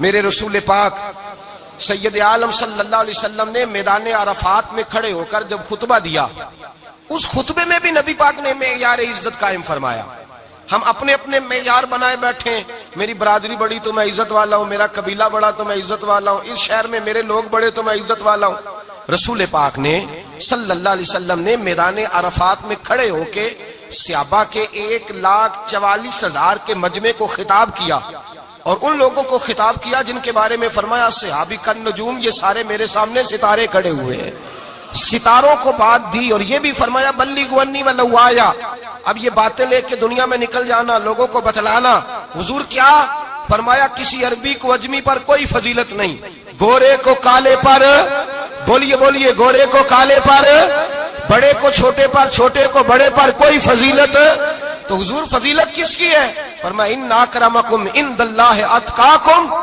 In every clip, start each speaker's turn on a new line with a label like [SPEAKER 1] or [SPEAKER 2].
[SPEAKER 1] میرے رسول پاک سید عالم صلی اللہ علیہ وسلم نے میدان عرفات میں کھڑے ہو کر جب خطبہ دیا، اس خطبے میں بھی نبی پاک نے معیار عزت قائم فرمایا۔ ہم اپنے اپنے معیار بنائے بیٹھے، میری برادری بڑی تو میں عزت والا ہوں، میرا قبیلہ بڑا تو میں عزت والا ہوں، اس شہر میں میرے لوگ بڑے تو میں عزت والا ہوں۔ رسول پاک نے صلی اللہ علیہ وسلم نے میدان عرفات میں کھڑے ہو کے صحابہ کے 1,44,000 کے مجمع کو خطاب کیا، اور ان لوگوں کو خطاب کیا جن کے بارے میں فرمایا صحابی کا نجوم، یہ سارے میرے سامنے ستارے کھڑے ہوئے ہیں۔ ستاروں کو بات دی اور یہ بھی فرمایا بلغوا انی ولو آیا، اب یہ باتیں لے کے دنیا میں نکل جانا، لوگوں کو بتلانا۔ حضور کیا فرمایا؟ کسی عربی کو اجمی پر کوئی فضیلت نہیں، گورے کو کالے پر، بولیے بولیے، گورے کو کالے پر، بڑے کو چھوٹے پر، چھوٹے کو بڑے پر کوئی فضیلت۔ تو حضور فضیلت کس کی ہے؟ فرمایا ان اکرمکم عند اللہ اتقاکم،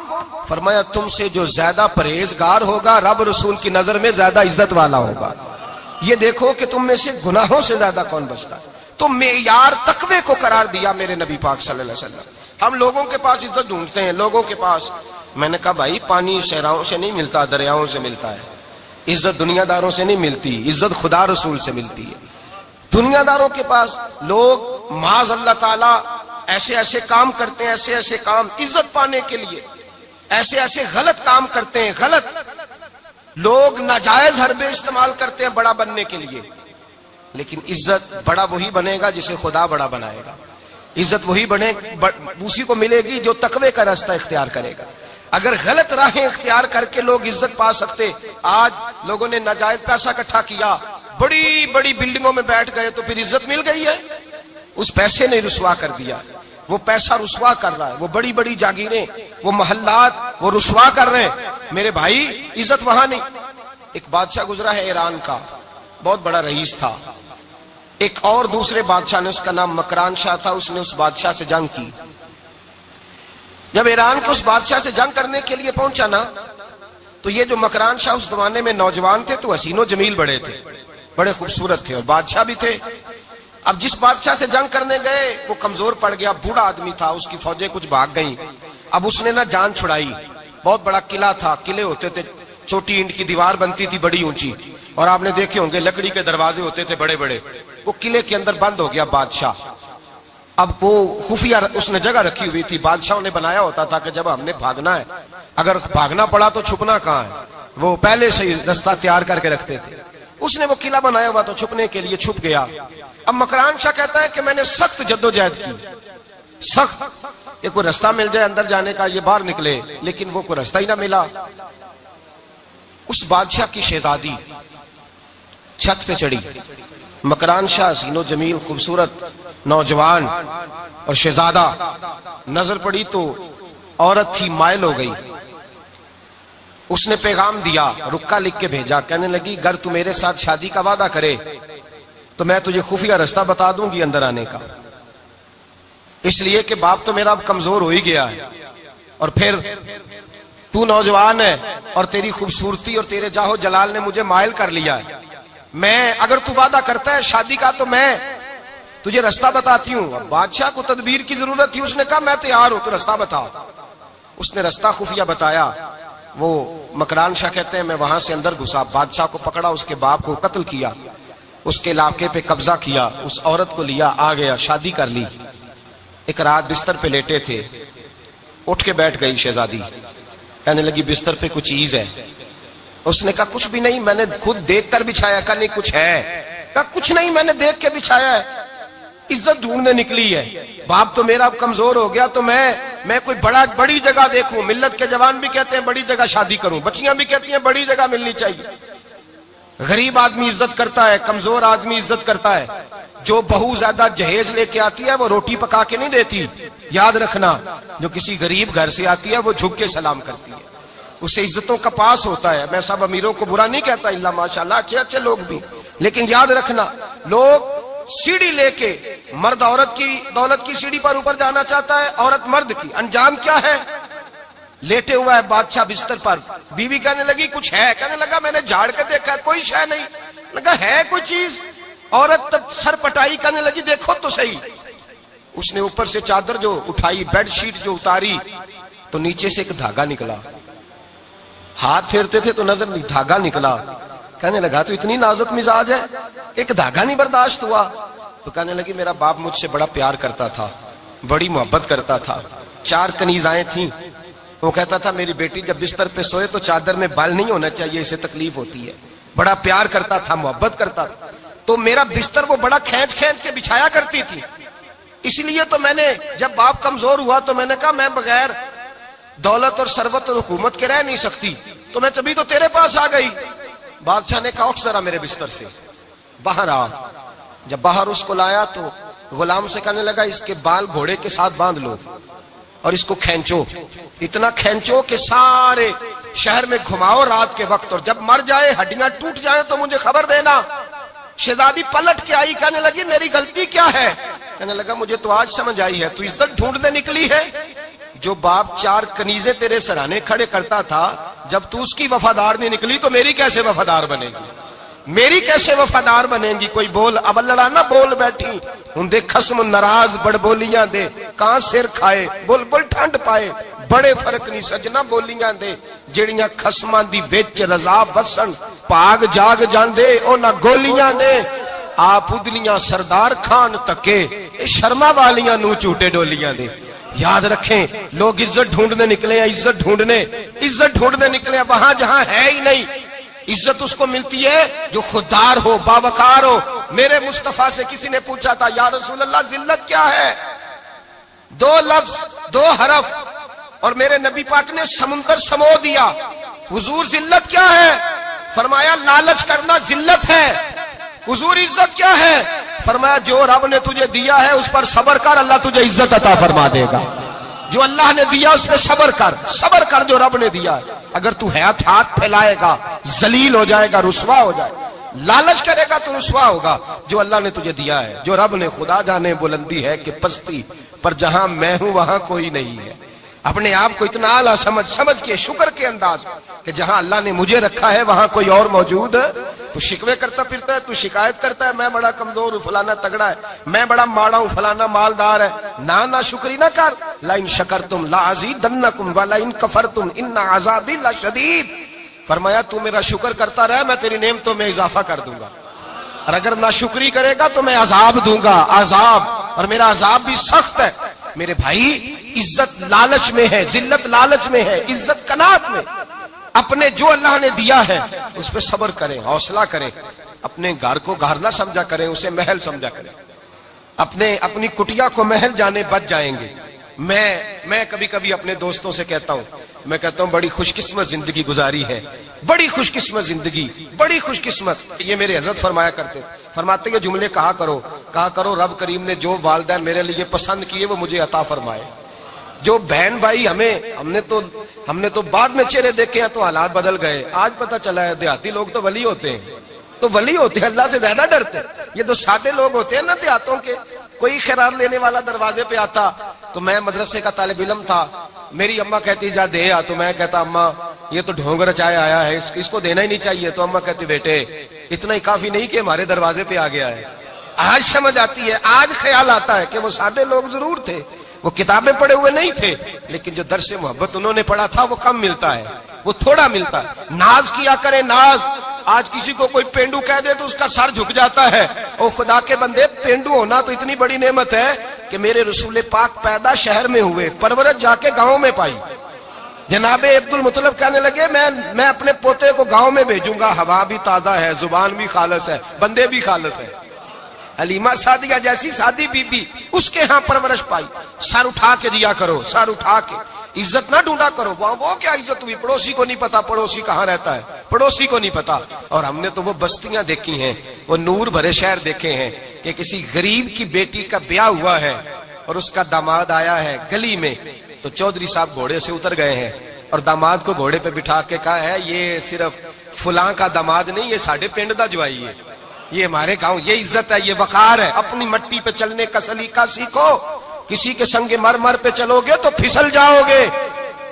[SPEAKER 1] فرمایا تم سے جو زیادہ پرہیزگار ہوگا رب رسول کی نظر میں زیادہ عزت والا ہوگا۔ یہ دیکھو کہ تم میں سے گناہوں سے زیادہ کون بچتا ہے۔ تو معیار تقوی کو قرار دیا میرے نبی پاک صلی اللہ علیہ وسلم۔ ہم لوگوں کے پاس عزت ڈھونڈتے ہیں، لوگوں کے پاس، میں نے کہا بھائی پانی صحراؤں سے نہیں ملتا، دریاؤں سے ملتا ہے۔ عزت دنیا داروں سے نہیں ملتی، عزت خدا رسول سے ملتی ہے۔ دنیا داروں کے پاس لوگ معاذ اللہ تعالی ایسے ایسے کام کرتے ہیں، ایسے ایسے کام عزت پانے کے لیے، ایسے ایسے غلط کام کرتے ہیں، غلط لوگ ناجائز حربے استعمال کرتے ہیں بڑا بننے کے لیے۔ لیکن عزت بڑا وہی بنے گا جسے خدا بڑا بنائے گا، عزت وہی بنے اسی کو ملے گی جو تقوی کا راستہ اختیار کرے گا۔ اگر غلط راہیں اختیار کر کے لوگ عزت پا سکتے، آج لوگوں نے ناجائز پیسہ اکٹھا کیا، بڑی بڑی بلڈنگوں میں بیٹھ گئے تو پھر عزت مل گئی ہے؟ اس پیسے نے رسوا کر دیا، وہ پیسہ رسوا کر رہا ہے، وہ بڑی بڑی جاگیریں، وہ محلات وہ رسوا کر رہے ہیں۔ میرے بھائی عزت وہاں نہیں۔ ایک بادشاہ گزرا ہے ایران کا، بہت بڑا رئیس تھا۔ ایک اور دوسرے بادشاہ نے، اس کا نام مکران شاہ تھا، اس نے اس بادشاہ سے جنگ کی۔ جب ایران کو اس بادشاہ سے جنگ کرنے کے لیے پہنچا نا، تو یہ جو مکران شاہ اس زمانے میں نوجوان تھے تو حسین و جمیل بڑے تھے، بڑے خوبصورت تھے، اور بادشاہ بھی تھے۔ اب جس بادشاہ سے جنگ کرنے گئے وہ کمزور پڑ گیا، بوڑھا آدمی تھا، اس کی فوجیں کچھ بھاگ گئیں۔ اب اس نے نا جان چھڑائی، بہت بڑا قلعہ تھا، قلعے ہوتے تھے، چھوٹی اینٹ کی دیوار بنتی تھی بڑی اونچی، اور آپ نے دیکھے ہوں گے لکڑی کے دروازے ہوتے تھے بڑے بڑے۔ وہ قلعے کے اندر بند ہو گیا بادشاہ۔ اب وہ خفیہ اس نے جگہ رکھی ہوئی تھی، بادشاہوں نے بنایا ہوتا تھا کہ جب ہم نے بھاگنا ہے، اگر بھاگنا پڑا تو چھپنا کہاں ہے، وہ پہلے سے ہی رستہ تیار کر کے رکھتے تھے۔ اس نے وہ قلعہ بنایا ہوا تو چھپنے کے لیے چھپ گیا۔ اب مکران شاہ کہتا ہے کہ میں نے سخت جدوجہد کی، سخت، یہ کوئی رستہ مل جائے اندر جانے کا، یہ باہر نکلے، لیکن وہ کوئی رستہ ہی نہ ملا۔ اس بادشاہ کی شہزادی چھت پہ چڑھی، مکران شاہ حسین و جمیل خوبصورت نوجوان اور شہزادہ، نظر پڑی تو عورت تھی، مائل ہو گئی۔ اس نے پیغام دیا، رکا لکھ کے بھیجا، کہنے لگی اگر تو میرے ساتھ شادی کا وعدہ کرے تو میں تجھے خفیہ رستہ بتا دوں گی اندر آنے کا، اس لیے کہ باپ تو میرا اب کمزور ہو ہی گیا ہے، اور پھر تو نوجوان ہے اور تیری خوبصورتی اور تیرے جاہو جلال نے مجھے مائل کر لیا ہے۔ میں اگر تو وعدہ کرتا ہے شادی کا تو میں تجھے رستہ بتاتی ہوں۔ اب بادشاہ کو تدبیر کی ضرورت تھی، اس نے کہا میں تیار ہوں، تو رستہ بتا۔ اس نے رستہ خفیہ بتایا۔ وہ مکران شاہ کہتے ہیں میں وہاں سے اندر گھسا، بادشاہ کو پکڑا، اس کے باپ کو قتل کیا، اس کے علاقے پہ قبضہ کیا، اس عورت کو لیا، آ گیا، شادی کر لی۔ ایک رات بستر پہ لیٹے تھے، اٹھ کے بیٹھ گئی شہزادی، کہنے لگی بستر پہ کچھ چیز ہے۔ اس نے کہا کچھ بھی نہیں، میں نے خود دیکھ کر بچھایا۔ کہا نہیں کچھ ہے۔ کہا کچھ نہیں، میں نے دیکھ کے بچھایا ہے، عزت ڈھونڈنے نکلی ہے، باپ تو میرا اب کمزور ہو گیا، تو میں کوئی بڑی جگہ دیکھوں۔ ملت کے جوان بھی کہتے ہیں بڑی جگہ شادی کروں، بچیاں بھی کہتی ہیں بڑی جگہ ملنی چاہیے۔ غریب آدمی عزت کرتا ہے، کمزور آدمی عزت کرتا ہے۔ جو بہو زیادہ جہیز لے کے آتی ہے وہ روٹی پکا کے نہیں دیتی، یاد رکھنا۔ جو کسی غریب گھر سے آتی ہے وہ جھک کے سلام کرتی ہے، اسے عزتوں کا پاس ہوتا ہے۔ میں سب امیروں کو برا نہیں کہتا، اللہ ماشاءاللہ اچھے اچھے لوگ بھی، لیکن یاد رکھنا لوگ سیڑھی لے کے، مرد عورت کی دولت کی سیڑھی پر اوپر جانا چاہتا ہے، عورت مرد کی، انجام کیا ہے؟ لیٹے ہوا ہے بادشاہ بستر پر، بیوی کہنے لگی کچھ ہے، کہنے لگا میں نے جھاڑ کے دیکھا ہے کوئی شے نہیں، لگا ہے کوئی چیز، عورت تب سر پٹائی، کہنے لگی دیکھو تو صحیح۔ اس نے اوپر سے چادر جو اٹھائی، بیڈ شیٹ جو اتاری، تو نیچے سے ایک دھاگا نکلا، ہاتھ پھیرتے تھے تو نظر نہیں، دھاگا نکلا۔ کہنے لگا تو اتنی نازک مزاج ہے، ایک دھاگا نہیں برداشت ہوا؟ تو کہنے لگی میرا باپ مجھ سے بڑا پیار کرتا تھا، بڑی محبت کرتا تھا، 4 کنیزائیں تھیں، وہ کہتا تھا میری بیٹی جب بستر پہ سوئے تو چادر میں بال نہیں ہونا چاہیے، اسے تکلیف ہوتی ہے، بڑا پیار کرتا تھا، محبت کرتا تھا، تو میرا بستر وہ بڑا کھینچ کھینچ کے بچھایا کرتی تھی، اس لیے تو میں نے جب باپ کمزور ہوا تو میں نے کہا میں بغیر دولت اور ثروت اور حکومت کے رہ نہیں سکتی، تو میں تبھی تو تیرے پاس آ گئی۔ بادشاہ نے کہا اٹھ ذرا میرے بستر سے، باہر آ۔ جب باہر اس کو لایا تو غلام سے کہنے لگا اس کے بال گھوڑے کے ساتھ باندھ لو اور اس کو کھینچو، اتنا کھینچو کہ سارے شہر میں گھماؤ رات کے وقت، اور جب مر جائے ہڈیاں ٹوٹ جائیں تو مجھے خبر دینا۔ شہزادی پلٹ کے آئی، کہنے لگی میری غلطی کیا ہے؟ کہنے لگا مجھے تو آج سمجھ آئی ہے، تو عزت ڈھونڈنے نکلی ہے؟ جو باپ 4 کنیزیں تیرے سرانے کھڑے کرتا تھا، جب تو اس کی وفادار نہیں نکلی تو میری کیسے وفادار بنے گی؟ میری کیسے وفادار بنے گی؟ کوئی بول اب لڑانا بول بیٹھی ہوں دے خصم ناراض بڑ بولیاں دے، کہاں سر کھائے بول بول ٹھنڈ پائے، بڑے فرق نہیں سجنا بولیاں دے، جڑیاں خصماں دی وچ رضا وسن پاگ جاگ جاندے او نہ گولیاں دے، آپ ادلیاں سردار خان تکے اے شرما والیاں نو چوٹے ڈولیاں دے۔ یاد رکھیں لوگ عزت ڈھونڈنے نکلے ہیں، عزت ڈھونڈنے نکلے ہیں وہاں جہاں ہے ہی نہیں۔ عزت اس کو ملتی ہے جو خوددار ہو، باوقار ہو۔ میرے مصطفیٰ سے کسی نے پوچھا تھا یا رسول اللہ ذلت کیا ہے؟ 2 لفظ 2 حرف اور میرے نبی پاک نے سمندر سمو دیا۔ حضور ذلت کیا ہے؟ فرمایا لالچ کرنا ذلت ہے۔ حضور عزت کیا ہے؟ فرمایا جو رب نے تجھے دیا ہے اس پر صبر کر، اللہ تجھے عزت عطا فرما دے گا۔ جو اللہ نے دیا اس پہ صبر کر جو رب نے دیا ہے۔ اگر تو ہاتھ پھیلائے گا ذلیل ہو جائے گا، رسوا ہو جائے گا، لالچ کرے گا تو رسوا ہوگا۔ جو اللہ نے تجھے دیا ہے، جو رب نے، خدا جانے بلندی ہے کہ پستی، پر جہاں میں ہوں وہاں کوئی نہیں ہے۔ اپنے آپ کو اتنا اعلیٰ سمجھ کے شکر کے انداز کہ جہاں اللہ نے مجھے رکھا ہے وہاں کوئی اور موجود ہے۔ تو شکوے کرتا پھرتا ہے، تو شکایت کرتا ہے میں بڑا کمزور ہوں، فلانا تگڑا ہے، میں بڑا ماڑا ہوں، فلانا مالدار ہے، نا شکری نہ کر۔ لئن شکرتم لازیدنکم ولئن کفرتم ان عذابی لشدید۔ فرمایا تو میرا شکر کرتا رہے، میں تیری نعمتوں میں اضافہ کر دوں گا، اور اگر ناشکری کرے گا تو میں عذاب دوں گا، عذاب، اور میرا عذاب بھی سخت ہے۔ میرے بھائی عزت لالچ میں ہے، ذلت لالچ میں ہے، عزت قناعت میں۔ اپنے جو اللہ نے دیا ہے اس پہ صبر کریں، حوصلہ کریں، اپنے گھر کو گھر نہ سمجھا کریں، اسے محل سمجھا کریں۔ اپنی کٹیا کو محل جانے بچ جائیں گے۔ میں کبھی کبھی اپنے دوستوں سے کہتا ہوں بڑی خوش قسمت زندگی گزاری ہے، بڑی خوش قسمت زندگی، بڑی خوش قسمت۔ یہ میرے حضرت فرمایا کرتے، فرماتے یہ جملے کہا کرو رب کریم نے جو والدین میرے لیے پسند کیے وہ مجھے عطا فرمائے۔ جو بہن بھائی ہم نے تو بعد میں چہرے دیکھے ہیں تو حالات بدل گئے، آج پتہ چلا ہے دیہاتی لوگ تو ولی ہوتے ہیں، اللہ سے زیادہ ڈرتے ہیں۔ یہ تو سادے لوگ ہوتے ہیں نا دیہاتوں کے، کوئی خیرات لینے والا دروازے پہ آتا تو میں مدرسے کا طالب علم تھا، میری اماں کہتی جا دے آ، تو میں کہتا اماں یہ تو ڈھونگ رچائے آیا ہے، اس کو دینا ہی نہیں چاہیے، تو اماں کہتی بیٹے اتنا ہی کافی نہیں کہ ہمارے دروازے پہ آ گیا ہے۔ آج سمجھ آتی ہے، آج خیال آتا ہے کہ وہ سادے لوگ ضرور تھے، وہ کتابیں پڑھے ہوئے نہیں تھے، لیکن جو درس محبت انہوں نے پڑھا تھا وہ کم ملتا ہے، وہ تھوڑا ملتا ہے۔ ناز کیا کرے ناز، آج کسی کو کوئی پینڈو کہہ دے تو اس کا سر جھک جاتا ہے۔ او خدا کے بندے، پینڈو ہونا تو اتنی بڑی نعمت ہے کہ میرے رسول پاک پیدا شہر میں ہوئے، پرورش جا کے گاؤں میں پائی۔ جناب عبد المطلب کہنے لگے میں اپنے پوتے کو گاؤں میں بھیجوں گا، ہوا بھی تازہ ہے، زبان بھی خالص ہے، بندے بھی خالص ہے۔ حلیمہ سعدیہ جیسی سادی بی بی، اس کے ہاں پرورش پائی۔ سر اٹھا کے دیا کرو، سر اٹھا کے، عزت نہ ڈھونڈا کرو۔ وہ کیا عزت ہوئی؟ پڑوسی کو نہیں پتا پڑوسی کہاں رہتا ہے، پڑوسی کو نہیں پتا۔ اور ہم نے تو وہ بستیاں دیکھی ہیں، وہ نور بھرے شہر دیکھے ہیں کہ کسی غریب کی بیٹی کا بیاہ ہوا ہے اور اس کا داماد آیا ہے گلی میں، تو چودھری صاحب گھوڑے سے اتر گئے ہیں اور داماد کو گھوڑے پہ بٹھا کے کہا ہے یہ صرف فلاں کا داماد نہیں، یہ ساڑھے پنڈ دا جوائی ہے، یہ ہمارے گاؤں، یہ عزت ہے، یہ وقار ہے۔ اپنی مٹی پہ چلنے کا سلیقہ سیکھو، کسی کے سنگ مرمر پہ چلو گے تو پھسل جاؤ گے۔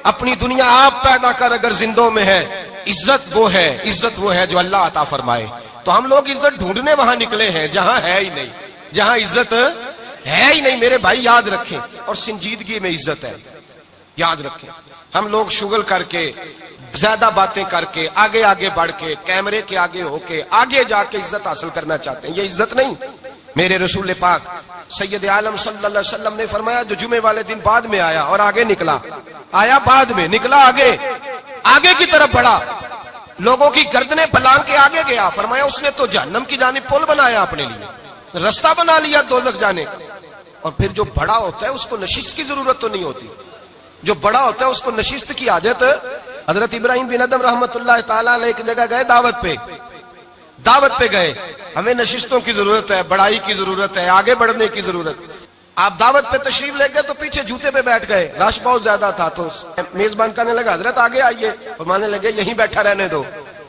[SPEAKER 1] اپنی دنیا آپ پیدا کر اگر زندوں میں ہے، عزت وہ ہے جو اللہ عطا فرمائے۔ تو ہم لوگ عزت ڈھونڈنے وہاں نکلے ہیں جہاں ہے ہی نہیں، جہاں عزت ہے ہی نہیں۔ میرے بھائی یاد رکھیں، اور سنجیدگی میں عزت ہے، یاد رکھیں۔ ہم لوگ شغل کر کے زیادہ باتیں کر کے آگے آگے بڑھ کے کیمرے کے آگے ہو کے آگے جا کے عزت حاصل کرنا چاہتے ہیں. یہ عزت نہیں. میرے رسول پاک سید عالم صلی اللہ علیہ وسلم نے فرمایا جو جمعے والے دن بعد میں آیا اور آگے نکلا, آیا بعد میں, نکلا آگے کی طرف بڑھا, لوگوں کی گردنیں پلانگ کے آگے گیا, فرمایا اس نے تو جہنم کی جانب پل بنایا اپنے لیے, رستہ بنا لیا دوزخ جانے. اور پھر جو بڑا ہوتا ہے اس کو نشست کی ضرورت تو نہیں ہوتی. جو بڑا ہوتا ہے اس کو نشست کی حاجت. حضرت ابراہیم بن ادم رحمت اللہ تعالیٰ علیہ ایک جگہ گئے دعوت پہ گئے. ہمیں نشستوں کی ضرورت ہے, بڑائی کی ضرورت ہے, آگے بڑھنے کی ضرورت. آپ دعوت پہ تشریف لے گئے تو پیچھے جوتے پہ بیٹھ گئے, رش بہت زیادہ تھا. تو میزبان کہنے لگا حضرت آگے آئیے, فرمانے لگے یہیں بیٹھا رہنے دو.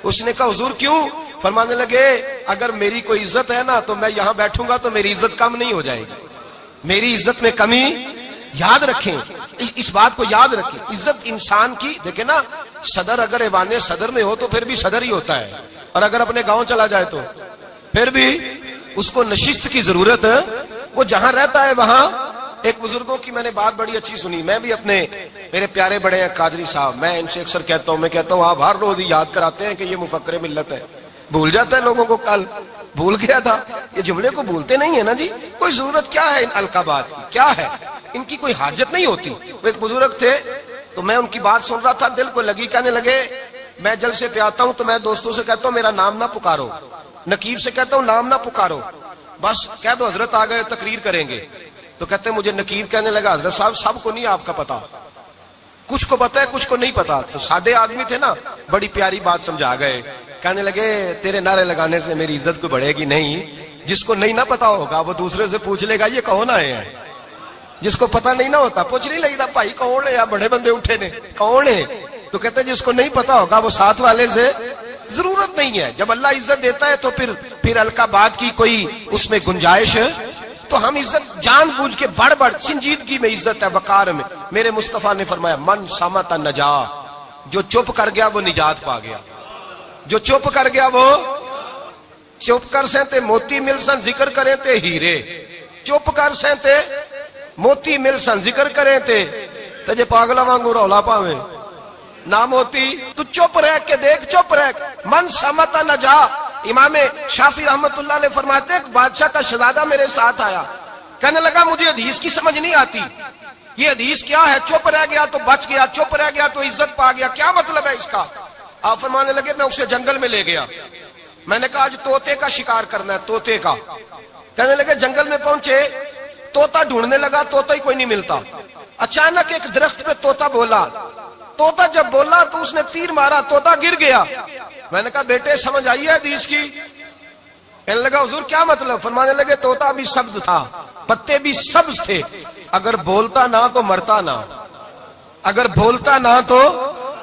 [SPEAKER 1] اس نے کہا حضور کیوں؟ فرمانے لگے اگر میری کوئی عزت ہے نا تو میں یہاں بیٹھوں گا تو میری عزت کم نہیں ہو جائے گی, میری عزت میں کمی. یاد رکھیں, اس بات کو یاد رکھیں. عزت انسان کی, دیکھیں نا, صدر اگر ایوان صدر میں ہو تو پھر بھی صدر ہی ہوتا ہے, اور اگر اپنے گاؤں چلا جائے تو پھر بھی اس کو نشست کی ضرورت ہے. وہ جہاں رہتا ہے وہاں. ایک بزرگوں کی میں نے بات بڑی اچھی سنی. میں بھی اپنے میرے پیارے بڑے ہیں قادری صاحب, میں ان سے اکثر کہتا ہوں آپ ہر روز یاد کراتے ہیں کہ یہ مفکر ملت ہے. بھول جاتا ہے لوگوں کو, کل بھول گیا تھا. یہ جملے کو بھولتے نہیں ہے نا جی. کوئی ضرورت کیا ہے ان القابات کی, کیا ہے ان کی کوئی حاجت نہیں ہوتی. وہ ایک بزرگ تھے تو میں ان کی بات سن رہا تھا, دل کو لگی. کہنے لگے میں جلسے پہ آتا ہوں تو میں دوستوں سے کہتا ہوں میرا نام نہ پکارو, نقیب سے کہتا ہوں نام نہ پکارو, بس کہہ دو حضرت آ گئے تقریر کریں گے. تو کہتے ہیں مجھے نقیب کہنے لگا حضرت صاحب سب کو نہیں آپ کا پتا, کچھ کو پتا ہے کچھ کو نہیں پتا. تو سادے آدمی تھے نا, بڑی پیاری بات سمجھا گئے. کہنے لگے تیرے نعرے لگانے سے میری عزت کو بڑھے گی نہیں. جس کو نہیں نہ پتا ہوگا وہ دوسرے سے پوچھ لے گا یہ کون آئے ہیں. جس کو پتا نہیں نہ ہوتا پوچھ نہیں لگتا بھائی کون ہے, یا بڑے بندے اٹھے نے کون ہے. تو کہتے ہیں جس کو نہیں پتا ہوگا وہ ساتھ والے سے ضرورت نہیں ہے. جب اللہ عزت دیتا ہے تو پھر القابات کی کوئی اس میں گنجائش. تو ہم عزت جان بوجھ کے بڑھ سنجیدگی میں عزت ہے, وقار میں. میرے مصطفیٰ نے فرمایا من صمت نجا, جو چپ کر گیا وہ نجات پا گیا. جو چپ کر گیا وہ چپ کر سہتے موتی مل سن ذکر کریں تے ہیرے, چپ کر سہتے موتی مل سن ذکر کریں تے جے پاگلا وانگو رولا پاویں نہ موتی. تو چپ رہ کے دیکھ, چپ رہ. من صمت نجا. امام شافعی رحمت اللہ علیہ فرماتے ہیں بادشاہ کا شہزادہ میرے ساتھ آیا, کہنے لگا مجھے حدیث کی سمجھ نہیں آتی, یہ حدیث کیا ہے؟ چپ رہ گیا تو بچ گیا, چپ رہ گیا تو عزت پا گیا, کیا مطلب ہے اس کا؟ آپ فرمانے لگے میں اسے جنگل میں لے گیا, میں نے کہا آج طوطے کا شکار کرنا ہے, طوطے کا. کہنے لگے جنگل میں پہنچے, طوطا ڈھونڈنے لگا, طوطا ہی کوئی نہیں ملتا. اچانک ایک درخت پہ طوطا بولا, طوطا جب بولا تو اس نے تیر مارا, طوطا گر گیا. میں نے کہا بیٹے سمجھ آئی ہے حدیث کی؟ کہنے لگا حضور کیا مطلب؟ فرمانے لگے طوطا بھی سبز تھا, پتے بھی سبز تھے, اگر بولتا نہ تو مرتا نہ, اگر بولتا نہ تو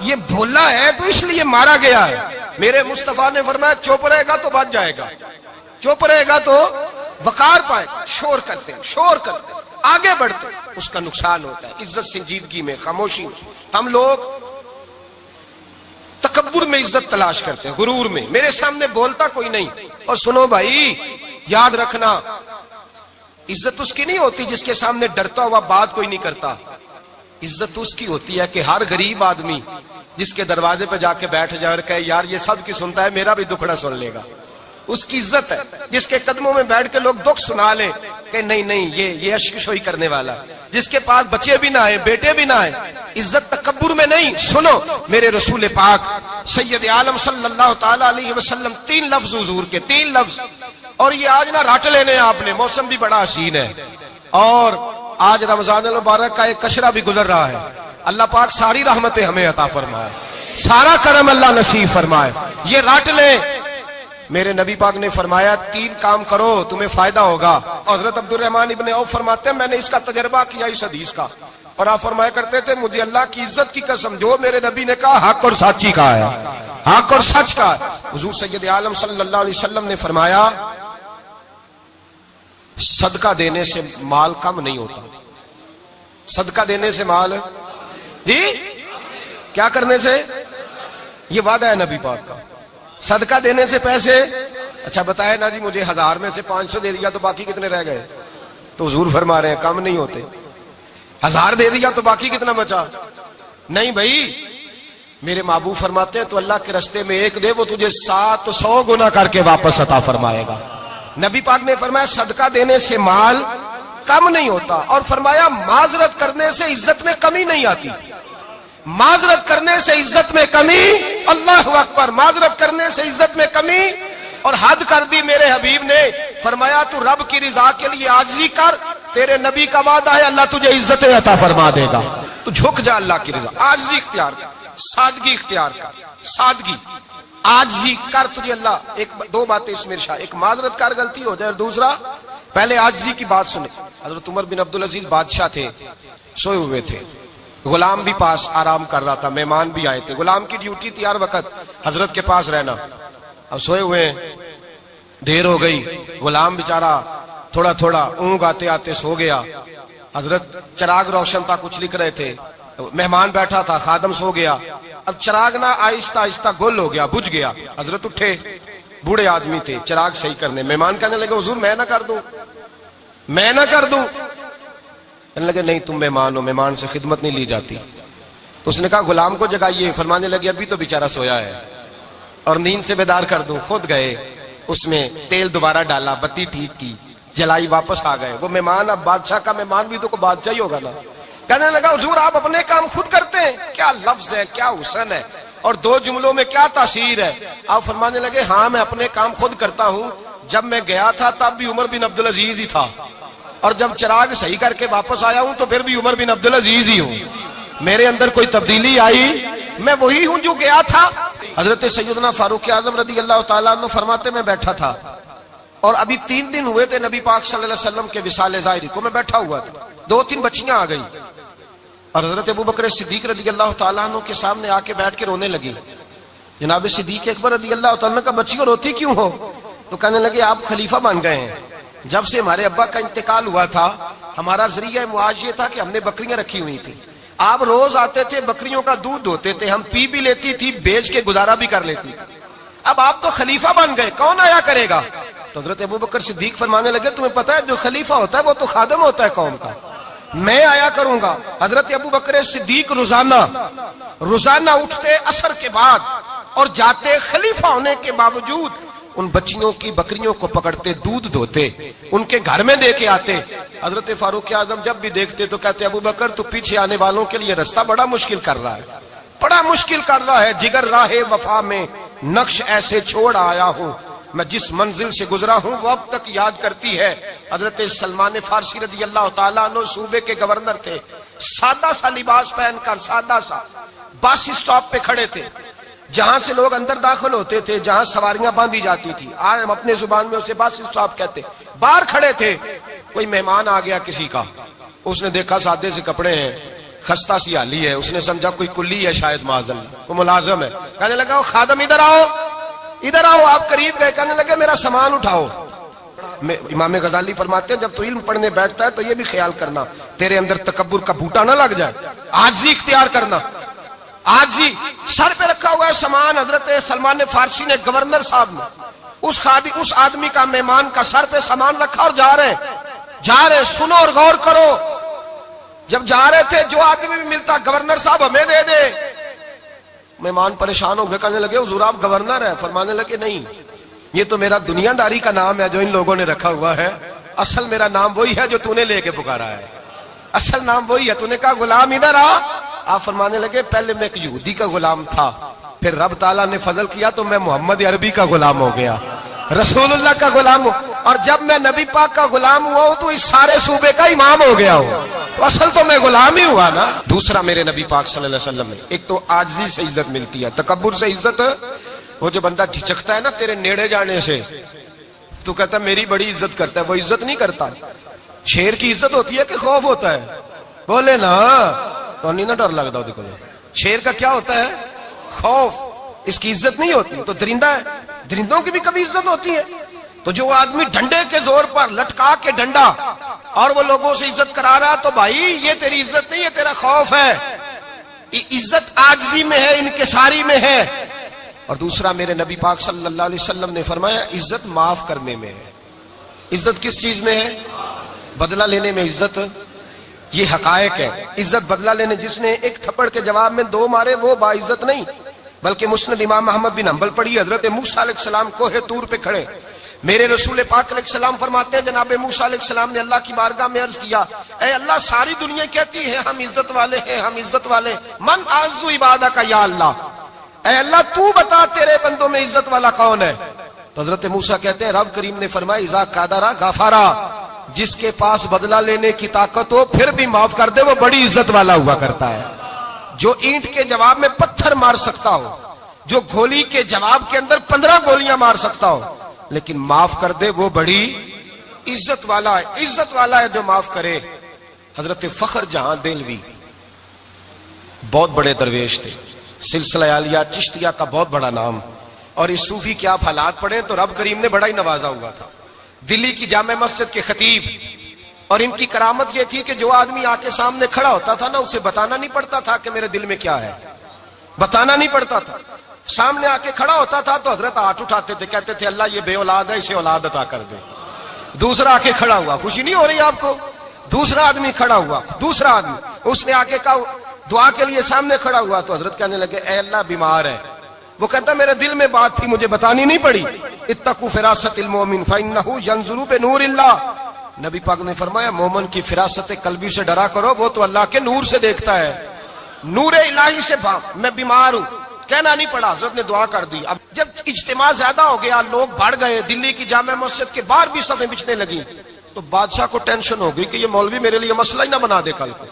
[SPEAKER 1] یہ بولا ہے تو اس لیے مارا گیا ہے. میرے مصطفیٰ نے فرمایا چپ رہے گا تو بچ جائے گا, چپ رہے گا تو وقار پائے. شور کرتے آگے بڑھتے اس کا نقصان ہوتا ہے. عزت سنجیدگی میں, خاموشی میں. ہم لوگ تکبر میں عزت تلاش کرتے ہیں, غرور میں. میرے سامنے بولتا کوئی نہیں. اور سنو بھائی یاد رکھنا, عزت اس کی نہیں ہوتی جس کے سامنے ڈرتا ہوا بات کوئی نہیں کرتا. عزت اس کی ہوتی ہے کہ ہر غریب آدمی جس کے دروازے پہ جا کے بیٹھ جائے اور کہے یار یہ سب کی سنتا ہے, میرا بھی دکھڑا سن لے گا, اس کی عزت ہے. جس کے قدموں میں بیٹھ کے لوگ دکھ سنا لیں کہ نہیں یہ اشکشوئی کرنے والا, جس کے پاس بچے بھی نہ آئے, بیٹے بھی نہ آئے. عزت تکبر میں نہیں. سنو میرے رسول پاک سید عالم صلی اللہ تعالی علیہ وسلم 3 لفظ حضور کے, 3 لفظ. اور یہ آج نہ رٹ لینے آپ نے, موسم بھی بڑا حسین ہے اور آج رمضان المبارک کا ایک کشرہ بھی گزر رہا ہے. اللہ پاک ساری رحمتیں ہمیں عطا فرمائے, سارا کرم اللہ نصیب فرمائے. یہ رٹ لیں. میرے نبی پاک نے فرمایا 3 کام کرو تمہیں فائدہ ہوگا. حضرت عبد الرحمن ابن عوف فرماتے ہیں میں نے اس کا تجربہ کیا اس حدیث کا, اور آپ فرمایا کرتے تھے مجھے اللہ کی عزت کی قسم جو میرے نبی نے کہا حق اور سچی کا ہے, حق اور سچ کا ہے. حضور سید عالم صلی اللہ علیہ وسلم نے فرمایا صدقہ دینے سے مال کم نہیں ہوتا. صدقہ دینے سے مال, جی کیا کرنے سے؟ یہ وعدہ ہے نبی پاک کا. صدقہ دینے سے پیسے, اچھا بتائے نا جی مجھے 1000 میں سے 500 دے دیا تو باقی کتنے رہ گئے؟ تو حضور فرما رہے ہیں کم نہیں ہوتے. 1000 دے دیا تو باقی کتنا بچا؟ نہیں بھائی، میرے محبوب فرماتے ہیں تو اللہ کے راستے میں ایک دے وہ تجھے 700 گنا کر کے واپس عطا فرمائے گا۔ نبی پاک نے فرمایا صدقہ دینے سے مال کم نہیں ہوتا، اور فرمایا معذرت کرنے سے عزت میں کمی نہیں آتی۔ معذرت کرنے سے عزت میں کمی، اللہ اکبر، معذرت کرنے سے عزت میں کمی، اور حد کر دی میرے حبیب نے، فرمایا تو رب کی رضا کے لیے عاجزی کر، تیرے نبی کا وعدہ ہے اللہ تجھے عزت عطا فرما دے گا۔ تو جھک جا اللہ کی رضا، عاجزی اختیار کر، سادگی اختیار کر، سادگی عاجزی کر، تجھے اللہ دو باتیں اس میں ارشاد، ایک معذرت کر غلطی ہو جائے، اور دوسرا پہلے عاجزی کی بات سنے۔ حضرت عمر بن عبدالعزیز بادشاہ تھے، سوئے ہوئے تھے، غلام بھی پاس آرام کر رہا تھا، مہمان بھی آئے تھے، غلام کی ڈیوٹی تھی ہر وقت حضرت کے پاس رہنا۔ اب سوئے ہوئے ہیں، دیر ہو گئی، غلام بیچارہ تھوڑا تھوڑا اونگ آتے آتے سو گیا، حضرت چراغ روشن تھا، کچھ لکھ رہے تھے، مہمان بیٹھا تھا، خادم سو گیا، اب چراغ نہ آہستہ آہستہ گل ہو گیا، بجھ گیا، حضرت اٹھے، بوڑھے آدمی تھے، چراغ صحیح کرنے، مہمان کہنے لگے حضور میں نہ کر دوں، میں نہ کر دوں، کہنے لگے نہیں تم مہمان ہو، مہمان سے خدمت نہیں لی جاتی۔ تو اس نے کہا غلام کو جگائیے، فرمانے لگے ابھی تو بیچارہ سویا ہے اور نیند سے بیدار کر دوں، خود گئے، اس میں تیل دوبارہ ڈالا، بتی ٹھیک کی، جلائی، واپس آ گئے۔ وہ مہمان اب بادشاہ کا مہمان بھی تو کوئی بادشاہ ہی ہوگا نا، کہنے لگا حضور آپ اپنے کام خود کرتے ہیں، کیا لفظ ہے، کیا حسن ہے، اور دو جملوں میں کیا تاثیر ہے۔ آپ فرمانے لگے ہاں میں اپنے کام خود کرتا ہوں، جب میں گیا تھا تب بھی عمر بن عبدالعزیز ہی تھا، اور جب چراغ صحیح کر کے واپس آیا ہوں تو پھر بھی عمر بن عبدالعزیز ہی ہوں، میرے اندر کوئی تبدیلی آئی، میں وہی ہوں جو گیا تھا۔ حضرت سیدنا فاروق اعظم رضی اللہ تعالیٰ عنہ فرماتے میں بیٹھا تھا، اور ابھی 3 دن ہوئے تھے نبی پاک صلی اللہ علیہ وسلم کے وصال ظاہری کو، میں بیٹھا ہوا تھا، 2-3 بچیاں آ گئی، اور حضرت ابوبکر صدیق رضی اللہ تعالیٰ عنہ کے سامنے آ کے بیٹھ کے رونے لگی۔ جناب صدیق اکبر رضی اللہ تعالیٰ عنہ کا بچیوں روتی کیوں ہو؟ تو کہنے لگے آپ خلیفہ بن گئے ہیں، جب سے ہمارے ابا کا انتقال ہوا تھا ہمارا ذریعہ معاش یہ تھا کہ ہم نے بکریاں رکھی ہوئی تھی، آپ روز آتے تھے، بکریوں کا دودھ دھوتے تھے، ہم پی بھی لیتی تھی، بیچ کے گزارا بھی کر لیتی تھی، اب آپ تو خلیفہ بن گئے، کون آیا کرے گا؟ تو حضرت ابوبکر صدیق فرمانے لگے تمہیں پتہ ہے جو خلیفہ ہوتا ہے وہ تو خادم ہوتا ہے قوم کا، میں آیا کروں گا۔ حضرت ابوبکر صدیق روزانہ اٹھتے عصر کے بعد اور جاتے، خلیفہ ہونے کے باوجود ان بچیوں کی بکریوں کو پکڑتے، دودھ دھوتے، ان کے گھر میں دے کے آتے۔ حضرت فاروق اعظم جب بھی دیکھتے تو کہتے ابوبکر تو پیچھے آنے والوں کے لیے رستہ بڑا مشکل کر رہا ہے، بڑا مشکل کر رہا ہے، جگر راہ وفا میں نقش ایسے چھوڑ آیا ہوں، میں جس منزل سے گزرا ہوں وہ اب تک یاد کرتی ہے۔ حضرت سلمان فارسی رضی اللہ تعالیٰ عنہ صوبے کے گورنر تھے، سادہ سا لباس پہن کر، سادہ سا، بس اسٹاپ پہ کھڑے تھے، جہاں سے لوگ اندر داخل ہوتے تھے، جہاں سواریاں باندھی جاتی تھی، آج ہم اپنے زبان میں اسے بس اسٹاپ کہتے، باہر کھڑے تھے۔ کوئی مہمان آ گیا کسی کا، اس نے دیکھا سادے سے کپڑے ہیں، خستہ سی حالی ہے، اس نے سمجھا کوئی کلی ہے، شاید معاذ اللہ کوئی ملازم ہے، کہنے لگا خادم ادھر آؤ، ادھر آؤ، آپ قریب گئے، کہنے لگے میرا سامان اٹھاؤ۔ امام غزالی فرماتے ہیں جب تو علم پڑھنے بیٹھتا ہے تو یہ بھی خیال کرنا تیرے اندر تکبر کا بوٹا نہ لگ جائے، عاجزی اختیار کرنا، عاجزی۔ سر پہ رکھا ہوا ہے سامان، حضرت سلمان فارسی نے گورنر صاحب نے اس آدمی کا، مہمان کا سر پہ سامان رکھا اور جا رہے، سنو اور غور کرو، جب جا رہے تھے جو آدمی بھی ملتا گورنر صاحب ہمیں دے دے، مہمان پریشان ہو گئے، کہنے لگے حضور آپ گورنر ہیں؟ فرمانے لگے نہیں، یہ تو میرا دنیا داری کا نام ہے جو ان لوگوں نے رکھا ہوا ہے، اصل میرا نام وہی ہے جو تو نے لے کے پکارا ہے، اصل نام وہی ہے۔ تو نے کہا غلام ادھر آ، آپ فرمانے لگے پہلے میں ایک یہودی کا غلام تھا، پھر رب تعالیٰ نے فضل کیا تو میں محمد عربی کا غلام ہو گیا، رسول اللہ کا غلام ہوں، اور جب میں نبی پاک کا غلام ہوا ہوں تو اس سارے صوبے کا امام ہو گیا ہوں، تو اصل تو میں غلام ہی ہوا نا۔ دوسرا میرے نبی پاک صلی اللہ علیہ وسلم نے، ایک تو عاجزی سے عزت ملتی ہے، تکبر سے عزت، وہ جو بندہ جھجکتا ہے نا تیرے نیڑے جانے سے، تو کہتا ہے میری بڑی عزت کرتا ہے، وہ عزت نہیں کرتا۔ شیر کی عزت ہوتی ہے کہ خوف ہوتا ہے؟ بولے نا، تو نہیں نا ڈر لگتا دیکھو، شیر کا کیا ہوتا ہے؟ خوف، اس کی عزت نہیں ہوتی۔ تو درندہ ہے، درندوں کی بھی کبھی عزت ہوتی ہے؟ تو جو آدمی ڈنڈے کے زور پر لٹکا کے ڈنڈا اور وہ لوگوں سے عزت کرا رہا، تو بھائی یہ تیری عزت نہیں، یہ تیرا خوف ہے۔ عزت عاجزی میں ہے، انکساری میں ہے۔ اور دوسرا میرے نبی پاک صلی اللہ علیہ وسلم نے فرمایا عزت معاف کرنے میں ہے۔ عزت کس چیز میں ہے؟ بدلہ لینے میں عزت، یہ حقائق ہے. عزت بدلہ لینے جس نے ایک تھپڑ کے جواب میں 2 مارے وہ باعزت نہیں، بلکہ مسند امام محمد بن حنبل پڑھی. حضرت موسیٰ علیہ السلام کوہ طور پہ کھڑے، میرے رسول پاک علیہ السلام فرماتے ہیں جناب موسیٰ علیہ السلام نے اللہ کی بارگاہ میں عرض کیا، اے اللہ ساری دنیا کہتی ہے ہم عزت والے ہیں، ہم عزت والے، من اعز عبادک یا اللہ، اے اللہ تو بتا تیرے بندوں میں عزت والا کون ہے؟ تو حضرت موسیٰ کہتے ہیں رب کریم نے فرمایا اذا قادرا غفارا، جس کے پاس بدلہ لینے کی طاقت ہو پھر بھی معاف کر دے وہ بڑی عزت والا ہوا کرتا ہے. جو اینٹ کے جواب میں پتھر مار سکتا ہو، جو گولی کے جواب کے اندر 15 گولیاں مار سکتا ہو لیکن معاف کر دے وہ بڑی عزت والا ہے. عزت والا ہے جو معاف کرے. حضرت فخر جہاں دہلوی بہت بڑے درویش تھے، سلسلہ عالیہ چشتیہ کا بہت بڑا نام، اور اس صوفی کے آپ حالات پڑھیں تو رب کریم نے بڑا ہی نوازا ہوا تھا. دلی کی جامع مسجد کے خطیب، اور ان کی کرامت یہ تھی کہ جو آدمی آ کے سامنے کھڑا ہوتا تھا نا اسے بتانا نہیں پڑتا تھا کہ میرے دل میں کیا ہے، بتانا نہیں پڑتا تھا. سامنے آ کے کھڑا ہوتا تھا تو حضرت ہاتھ اٹھاتے تھے، کہتے تھے اللہ یہ بے اولاد ہے اسے اولاد عطا کر دے. دوسرا آ کے کھڑا ہوا، خوشی نہیں ہو رہی آپ کو؟ دوسرا آدمی کھڑا ہوا، دوسرا آدمی اس نے آ کے کہا دعا کے لیے سامنے کھڑا ہوا تو حضرت کہنے لگے اے اللہ بیمار ہے. وہ کہتا میرے دل میں بات تھی مجھے بتانی نہیں پڑی. اتقوا فراست المؤمن فانه ينظر بنور اللہ. نبی پاک نے فرمایا مومن کی فراست قلبی سے ڈرا کرو، وہ تو اللہ کے نور سے دیکھتا ہے. نور الہی سے میں بیمار ہوں کہنا نہیں پڑا، حضرت نے دعا کر دی. اب جب اجتماع زیادہ ہو گیا، لوگ بڑھ گئے، دلی کی جامع مسجد کے باہر بھی صفیں بچھنے لگی، تو بادشاہ کو ٹینشن ہو گئی کہ یہ مولوی میرے لیے مسئلہ ہی نہ بنا دے کل کو.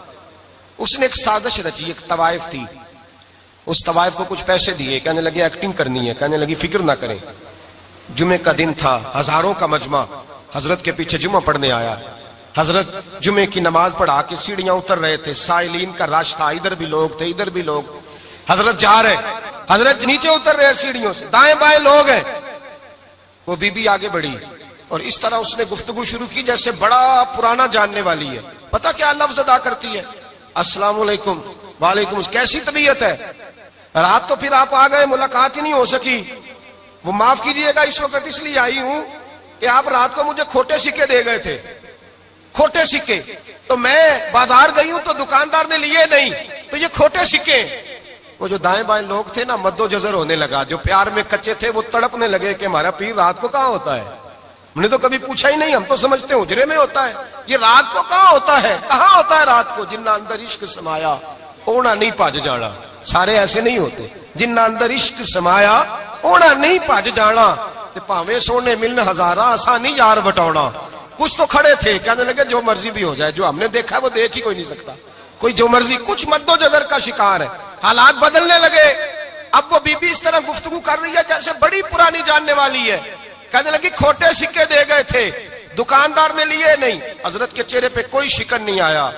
[SPEAKER 1] اس نے ایک سازش رچی، ایک طوائف تھی، اس طوائف کو کچھ پیسے دیے، کہنے لگے ایکٹنگ کرنی ہے، کہنے لگی فکر نہ کریں. جمعے کا دن تھا، ہزاروں کا مجمع حضرت کے پیچھے جمعہ پڑھنے آیا. حضرت جمعے کی نماز پڑھا کے سیڑھیاں اتر رہے تھے، سائلین کا رش تھا، ادھر بھی لوگ تھے ادھر بھی لوگ. حضرت جا رہے، حضرت نیچے اتر رہے سیڑھیوں سے، دائیں بائیں لوگ ہیں. وہ بی بی آگے بڑھی اور اس طرح اس نے گفتگو شروع کی جیسے بڑا پرانا جاننے والی ہے. پتہ کیا لفظ ادا کرتی ہے؟ السلام علیکم. وعلیکم. کیسی طبیعت ہے؟ رات تو پھر آپ آ گئے، ملاقات ہی نہیں ہو سکی. وہ معاف کیجئے گا اس وقت اس لیے آئی ہوں کہ آپ رات کو مجھے کھوٹے سکے دے گئے تھے، کھوٹے سکے، تو میں بازار گئی ہوں تو دکاندار نے لیے نہیں، تو یہ کھوٹے سکے. وہ جو دائیں بائیں لوگ تھے نا مد و جزر ہونے لگا، جو پیار میں کچے تھے وہ تڑپنے لگے کہ ہمارا پیر رات کو کہاں ہوتا ہے. ہم نے تو کبھی پوچھا ہی نہیں، ہم تو سمجھتے ہیں حجرے میں ہوتا ہے، یہ رات کو کہاں ہوتا ہے، کہاں ہوتا ہے رات کو. جنہ اندر عشق سمایا اونا نہیں پاج جانا. سارے ایسے نہیں ہوتے. جنہ اندر عشق سمایا اونا نہیں پاج جانا، تے پاویں سونے ملن ہزاراں آسانی یار بٹاؤنا. کچھ تو کھڑے تھے کہنے لگے جو مرضی بھی ہو جائے، جو ہم نے دیکھا وہ دیکھ ہی کوئی نہیں سکتا، کوئی جو مرضی. کچھ مد و جزر کا شکار ہے. حالات بدلنے لگے. اب وہ بی بی اس طرح گفتگو کر رہی ہے جیسے بڑی پرانی جاننے والی ہے. کہنے لگی کھوٹے سکے دے گئے تھے، دکاندار نے لیے نہیں. حضرت کے چہرے پہ کوئی شکن نہیں آیا.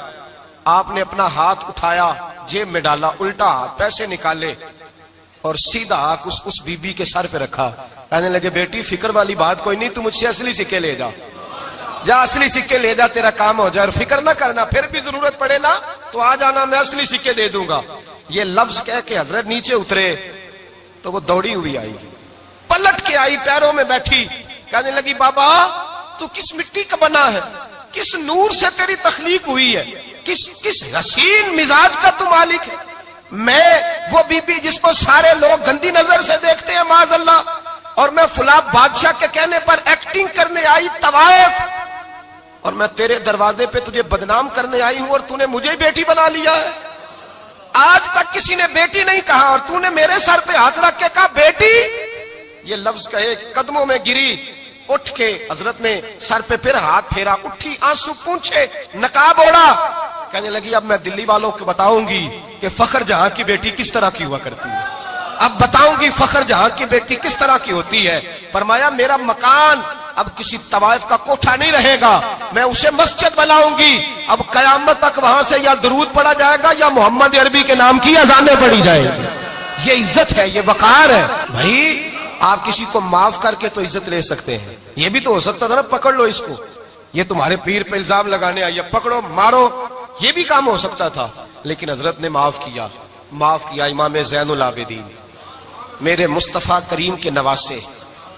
[SPEAKER 1] آپ نے اپنا ہاتھ اٹھایا، جیب میں ڈالا، الٹا ہاتھ، پیسے نکالے اور سیدھا ہاتھ اس بی بی کے سر پہ رکھا. کہنے لگے بیٹی فکر والی بات کوئی نہیں، تو مجھ سے اصلی سکے لے جا، جا اصلی سکے لے جا، تیرا کام ہو جائے. اور فکر نہ کرنا، پھر بھی ضرورت پڑے نا تو آ جانا، میں اصلی سکے دے دوں گا. یہ لفظ کہہ کے حضرت نیچے اترے تو وہ دوڑی ہوئی آئی، پلٹ کے آئی، پیروں میں بیٹھی. کہنے لگی بابا تو کس مٹی کا بنا ہے، کس نور سے تیری تخلیق ہوئی ہے، کس حسین مزاج کا تو مالک ہے. میں وہ بی بی جس کو سارے لوگ گندی نظر سے دیکھتے ہیں معاذ اللہ، اور میں فلاں بادشاہ کے کہنے پر ایکٹنگ کرنے آئی طوائف، اور میں تیرے دروازے پہ تجھے بدنام کرنے آئی ہوں اور تو نے مجھے بیٹی بنا لیا ہے. آج تک کسی نے بیٹی نہیں کہا اور تو نے میرے سر پہ ہاتھ رکھ کے کہا بیٹی. یہ لفظ کہے قدموں میں گری، اٹھ کے حضرت نے سر پہ پھر ہاتھ پھیرا، اٹھی، آنسو پونچھے، نقاب اوڑا. کہنے لگی اب میں دلی والوں کو بتاؤں گی کہ فخر جہاں کی بیٹی کس طرح کی ہوا کرتی ہے، اب بتاؤں گی فخر جہاں کی بیٹی کس طرح کی ہوتی ہے. فرمایا میرا مکان اب کسی طوائف کا کوٹھا نہیں رہے گا، میں اسے مسجد بناؤں گی. اب قیامت تک وہاں سے یا درود پڑھا جائے گا یا محمد عربی کے نام کی اذانیں پڑھی جائے گی. یہ عزت ہے، یہ وقار ہے. بھائی آپ کسی کو معاف کر کے تو عزت لے سکتے ہیں، یہ بھی تو ہو سکتا تھا نا پکڑ لو اس کو، یہ تمہارے پیر پہ الزام لگانے آئی ہے، پکڑو مارو، یہ بھی کام ہو سکتا تھا. لیکن حضرت نے معاف کیا، معاف کیا. امام زین العابدین میرے مصطفیٰ کریم کے نواسے،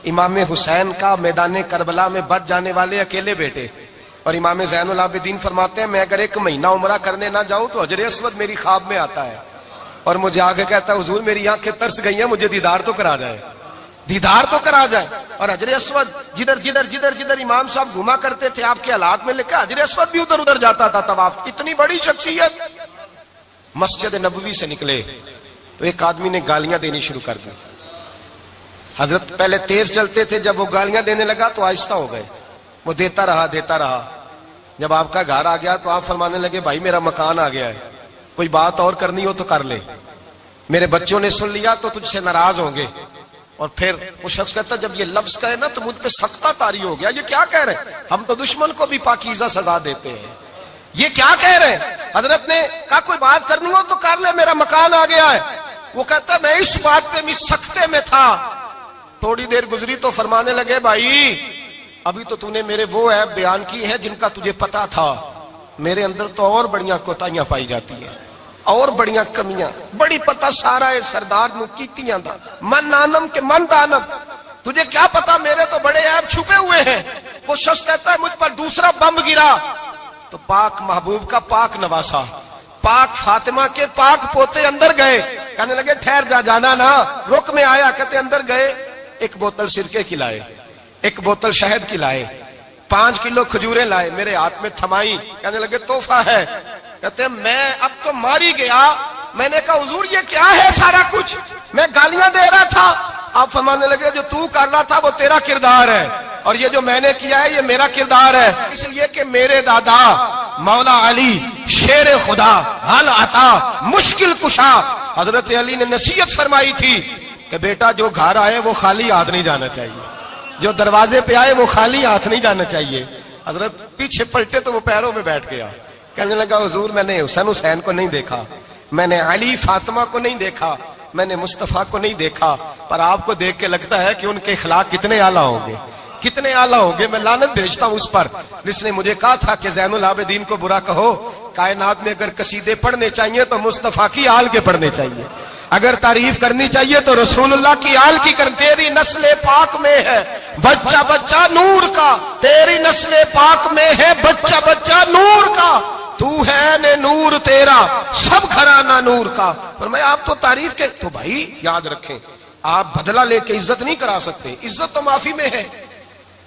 [SPEAKER 1] امام حسین کا میدان کربلا میں بچ جانے والے اکیلے بیٹے، اور امام زین العابدین فرماتے ہیں میں اگر 1 مہینہ عمرہ کرنے نہ جاؤں تو حجر اسود میری خواب میں آتا ہے اور مجھے آگے کہتا ہے حضور میری آنکھیں ترس گئی ہیں, مجھے دیدار تو کرا جائے, دیدار تو کرا جائے. اور حجر اسود جدھر جدھر جدھر جدھر امام صاحب گھوما کرتے تھے آپ کے حالات میں لکھا حجر اسود بھی ادھر ادھر جاتا تھا طواف. اتنی بڑی شخصیت. مسجد نبوی سے نکلے تو ایک آدمی نے گالیاں دینی شروع کر دی. حضرت پہلے تیز چلتے تھے, جب وہ گالیاں دینے لگا تو آہستہ ہو گئے. وہ دیتا رہا. جب آپ کا گھر آ گیا تو آپ فرمانے لگے بھائی میرا مکان آ گیا ہے, کوئی بات اور کرنی ہو تو کر لے, میرے بچوں نے سن لیا تو تجھ سے ناراض ہوں گے. اور پھر وہ شخص کہتا جب یہ لفظ کہے نا تو مجھ پہ سختہ طاری ہو گیا, یہ کیا کہہ رہے ہیں, ہم تو دشمن کو بھی پاکیزہ سزا دیتے ہیں, یہ کیا کہہ رہے ہیں. حضرت نے کہا کوئی بات کرنی ہو تو کر لے, میرا مکان آ گیا ہے. وہ کہتا میں اس بات پہ بھی سختے میں تھا. تھوڑی دیر گزری تو فرمانے لگے بھائی ابھی تو نے میرے وہ عیب بیان کی ہے جن کا تجھے پتا تھا, میرے اندر تو اور بڑیاں کوتاہیاں پائی جاتی ہیں, اور بڑیاں کمیاں, بڑی پتا سارا ہے سردار نو کیتیاں دا من نانم کے من دانم, تجھے کیا پتا میرے تو بڑے عیب چھپے ہوئے ہیں. وہ شخص کہتا ہے مجھ پر دوسرا بم گرا تو پاک محبوب کا پاک نواسا, پاک فاطمہ کے پاک پوتے اندر گئے. کہنے لگے ٹھہر جانا نا, رک میں آیا. کہتے اندر گئے, 1 بوتل سرکے کی لائے, 1 بوتل شہد کی لائے, 5 کلو کھجوریں لائے, میرے ہاتھ میں تھمائی. کہنے لگے تحفہ ہے. کہتے ہیں میں اب تو ماری گیا. میں نے کہا حضور یہ کیا ہے سارا کچھ, میں گالیاں دے رہا تھا. آپ فرمانے لگے جو تو کر رہا تھا وہ تیرا کردار ہے اور یہ جو میں نے کیا ہے یہ میرا کردار ہے. اس لیے کہ میرے دادا مولا علی شیر خدا حل عطا مشکل کشا, حضرت علی نے نصیحت فرمائی تھی کہ بیٹا جو گھر آئے وہ خالی ہاتھ نہیں جانا چاہیے, جو دروازے پہ آئے وہ خالی ہاتھ نہیں جانا چاہیے. حضرت پیچھے پلٹے تو وہ پیروں میں بیٹھ گیا. کہنے لگا حضور میں نے حسین کو نہیں دیکھا, میں نے علی فاطمہ کو نہیں دیکھا, میں نے مصطفیٰ کو نہیں دیکھا, پر آپ کو دیکھ کے لگتا ہے کہ ان کے اخلاق کتنے اعلیٰ ہوں گے, کتنے اعلیٰ ہوں گے. میں لعنت بھیجتا ہوں اس پر جس نے مجھے کہا تھا کہ زین العابدین کو برا کہو, کائنات میں اگر قصیدے پڑھنے چاہیے تو مصطفیٰ کی آل کے پڑھنے چاہیے, اگر تعریف کرنی چاہیے تو رسول اللہ کی آل کی کر. تیری نسل پاک میں ہے بچہ بچہ نور کا, تیری نسل پاک میں ہے بچہ بچہ نور کا, تو ہے نے نور تیرا سب گھرانہ نور کا. فرمایا آپ تو تعریف کے تو بھائی یاد رکھیں آپ بدلہ لے کے عزت نہیں کرا سکتے, عزت تو معافی میں ہے,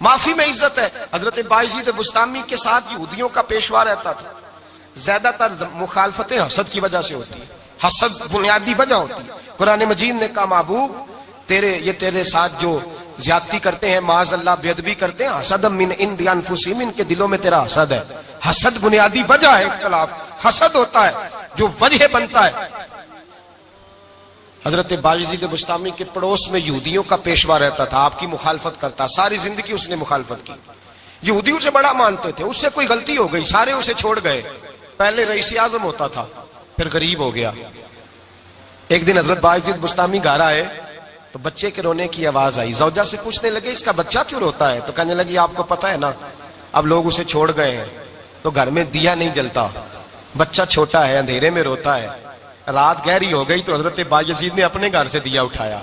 [SPEAKER 1] معافی میں عزت ہے. حضرت بایزید بستامی کے ساتھ یہودیوں کا پیشوا رہتا تھا. زیادہ تر مخالفتیں حسد کی وجہ سے ہوتی ہے, حسد بنیادی وجہ ہوتی ہے. قرآن مجید نے کہا محبوب یہ تیرے ساتھ جو زیادتی کرتے ہیں معاذ اللہ بے ادبی کرتے ہیں, حسد من عند انفسہم, ان کے دلوں میں تیرا حسد ہے. حسد بنیادی وجہ ہے اختلاف, حسد ہوتا ہے جو وجہ بنتا ہے. حضرت بایزید بستامی کے پڑوس میں یہودیوں کا پیشوا رہتا تھا, آپ کی مخالفت کرتا, ساری زندگی اس نے مخالفت کی. یہودی اسے بڑا مانتے تھے, اس سے کوئی غلطی ہو گئی سارے اسے چھوڑ گئے. پہلے رئیس اعظم ہوتا تھا پھر غریب ہو گیا. ایک دن حضرت بایزید بستامی گھر آئے تو بچے کے رونے کی آواز آئی. زوجہ سے پوچھنے لگے اس کا بچہ کیوں روتا ہے, تو کہنے لگی آپ کو پتا ہے نا اب لوگ اسے چھوڑ گئے ہیں تو گھر میں دیا نہیں جلتا, بچہ چھوٹا ہے اندھیرے میں روتا ہے. رات گہری ہو گئی تو حضرت بایزید نے اپنے گھر سے دیا اٹھایا,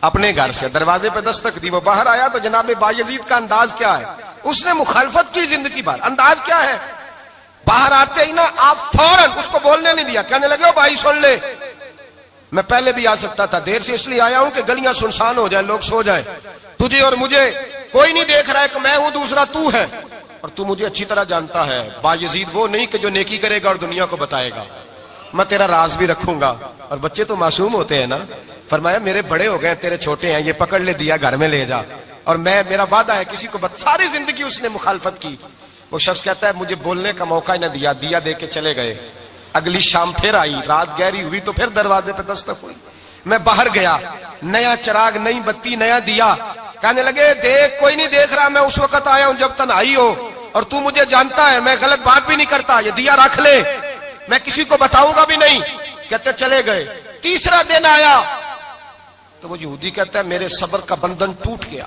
[SPEAKER 1] اپنے گھر سے دروازے پہ دستک دی. وہ باہر آیا تو جناب بایزید کا انداز کیا ہے, اس نے مخالفت کی زندگی بھر. انداز کیا ہے, باہر آتے ہی نا آپ فوراً اس کو بولنے نہیں دیا. کہنے لگے بھائی سن لے, میں پہلے بھی آ سکتا تھا, دیر سے اس لیے آیا ہوں کہ گلیاں سنسان ہو جائیں, لوگ سو جائیں, تجھے اور مجھے کوئی نہیں دیکھ رہا ہے کہ میں ہوں دوسرا تو ہے, اور تو مجھے اچھی طرح جانتا ہے. بایزید وہ نہیں کہ جو نیکی کرے گا اور دنیا کو بتائے گا, میں تیرا راز بھی رکھوں گا. اور بچے تو معصوم ہوتے ہیں نا. فرمایا میرے بڑے ہو گئے تیرے چھوٹے ہیں, یہ پکڑ لے دیا گھر میں لے جا, اور میرا وعدہ ہے کسی کو ساری زندگی اس نے مخالفت کی. وہ شخص کہتا ہے مجھے بولنے کا موقع ہی نہ دیا, دیا دے کے چلے گئے. اگلی شام پھر آئی, رات گہری ہوئی تو پھر دروازے پہ دستک ہوئی. میں باہر گیا, نیا چراغ, نئی بتی, نیا دیا. کہنے لگے دیکھ کوئی نہیں دیکھ رہا, میں اس وقت آیا ہوں جب تنہائی ہو, اور تو مجھے جانتا ہے میں غلط بات بھی نہیں کرتا, یہ دیا رکھ لے, میں کسی کو بتاؤں گا بھی نہیں. کہتے چلے گئے. تیسرا دن آیا تو وہ یہودی کہتا ہے میرے صبر کا بندھن ٹوٹ گیا,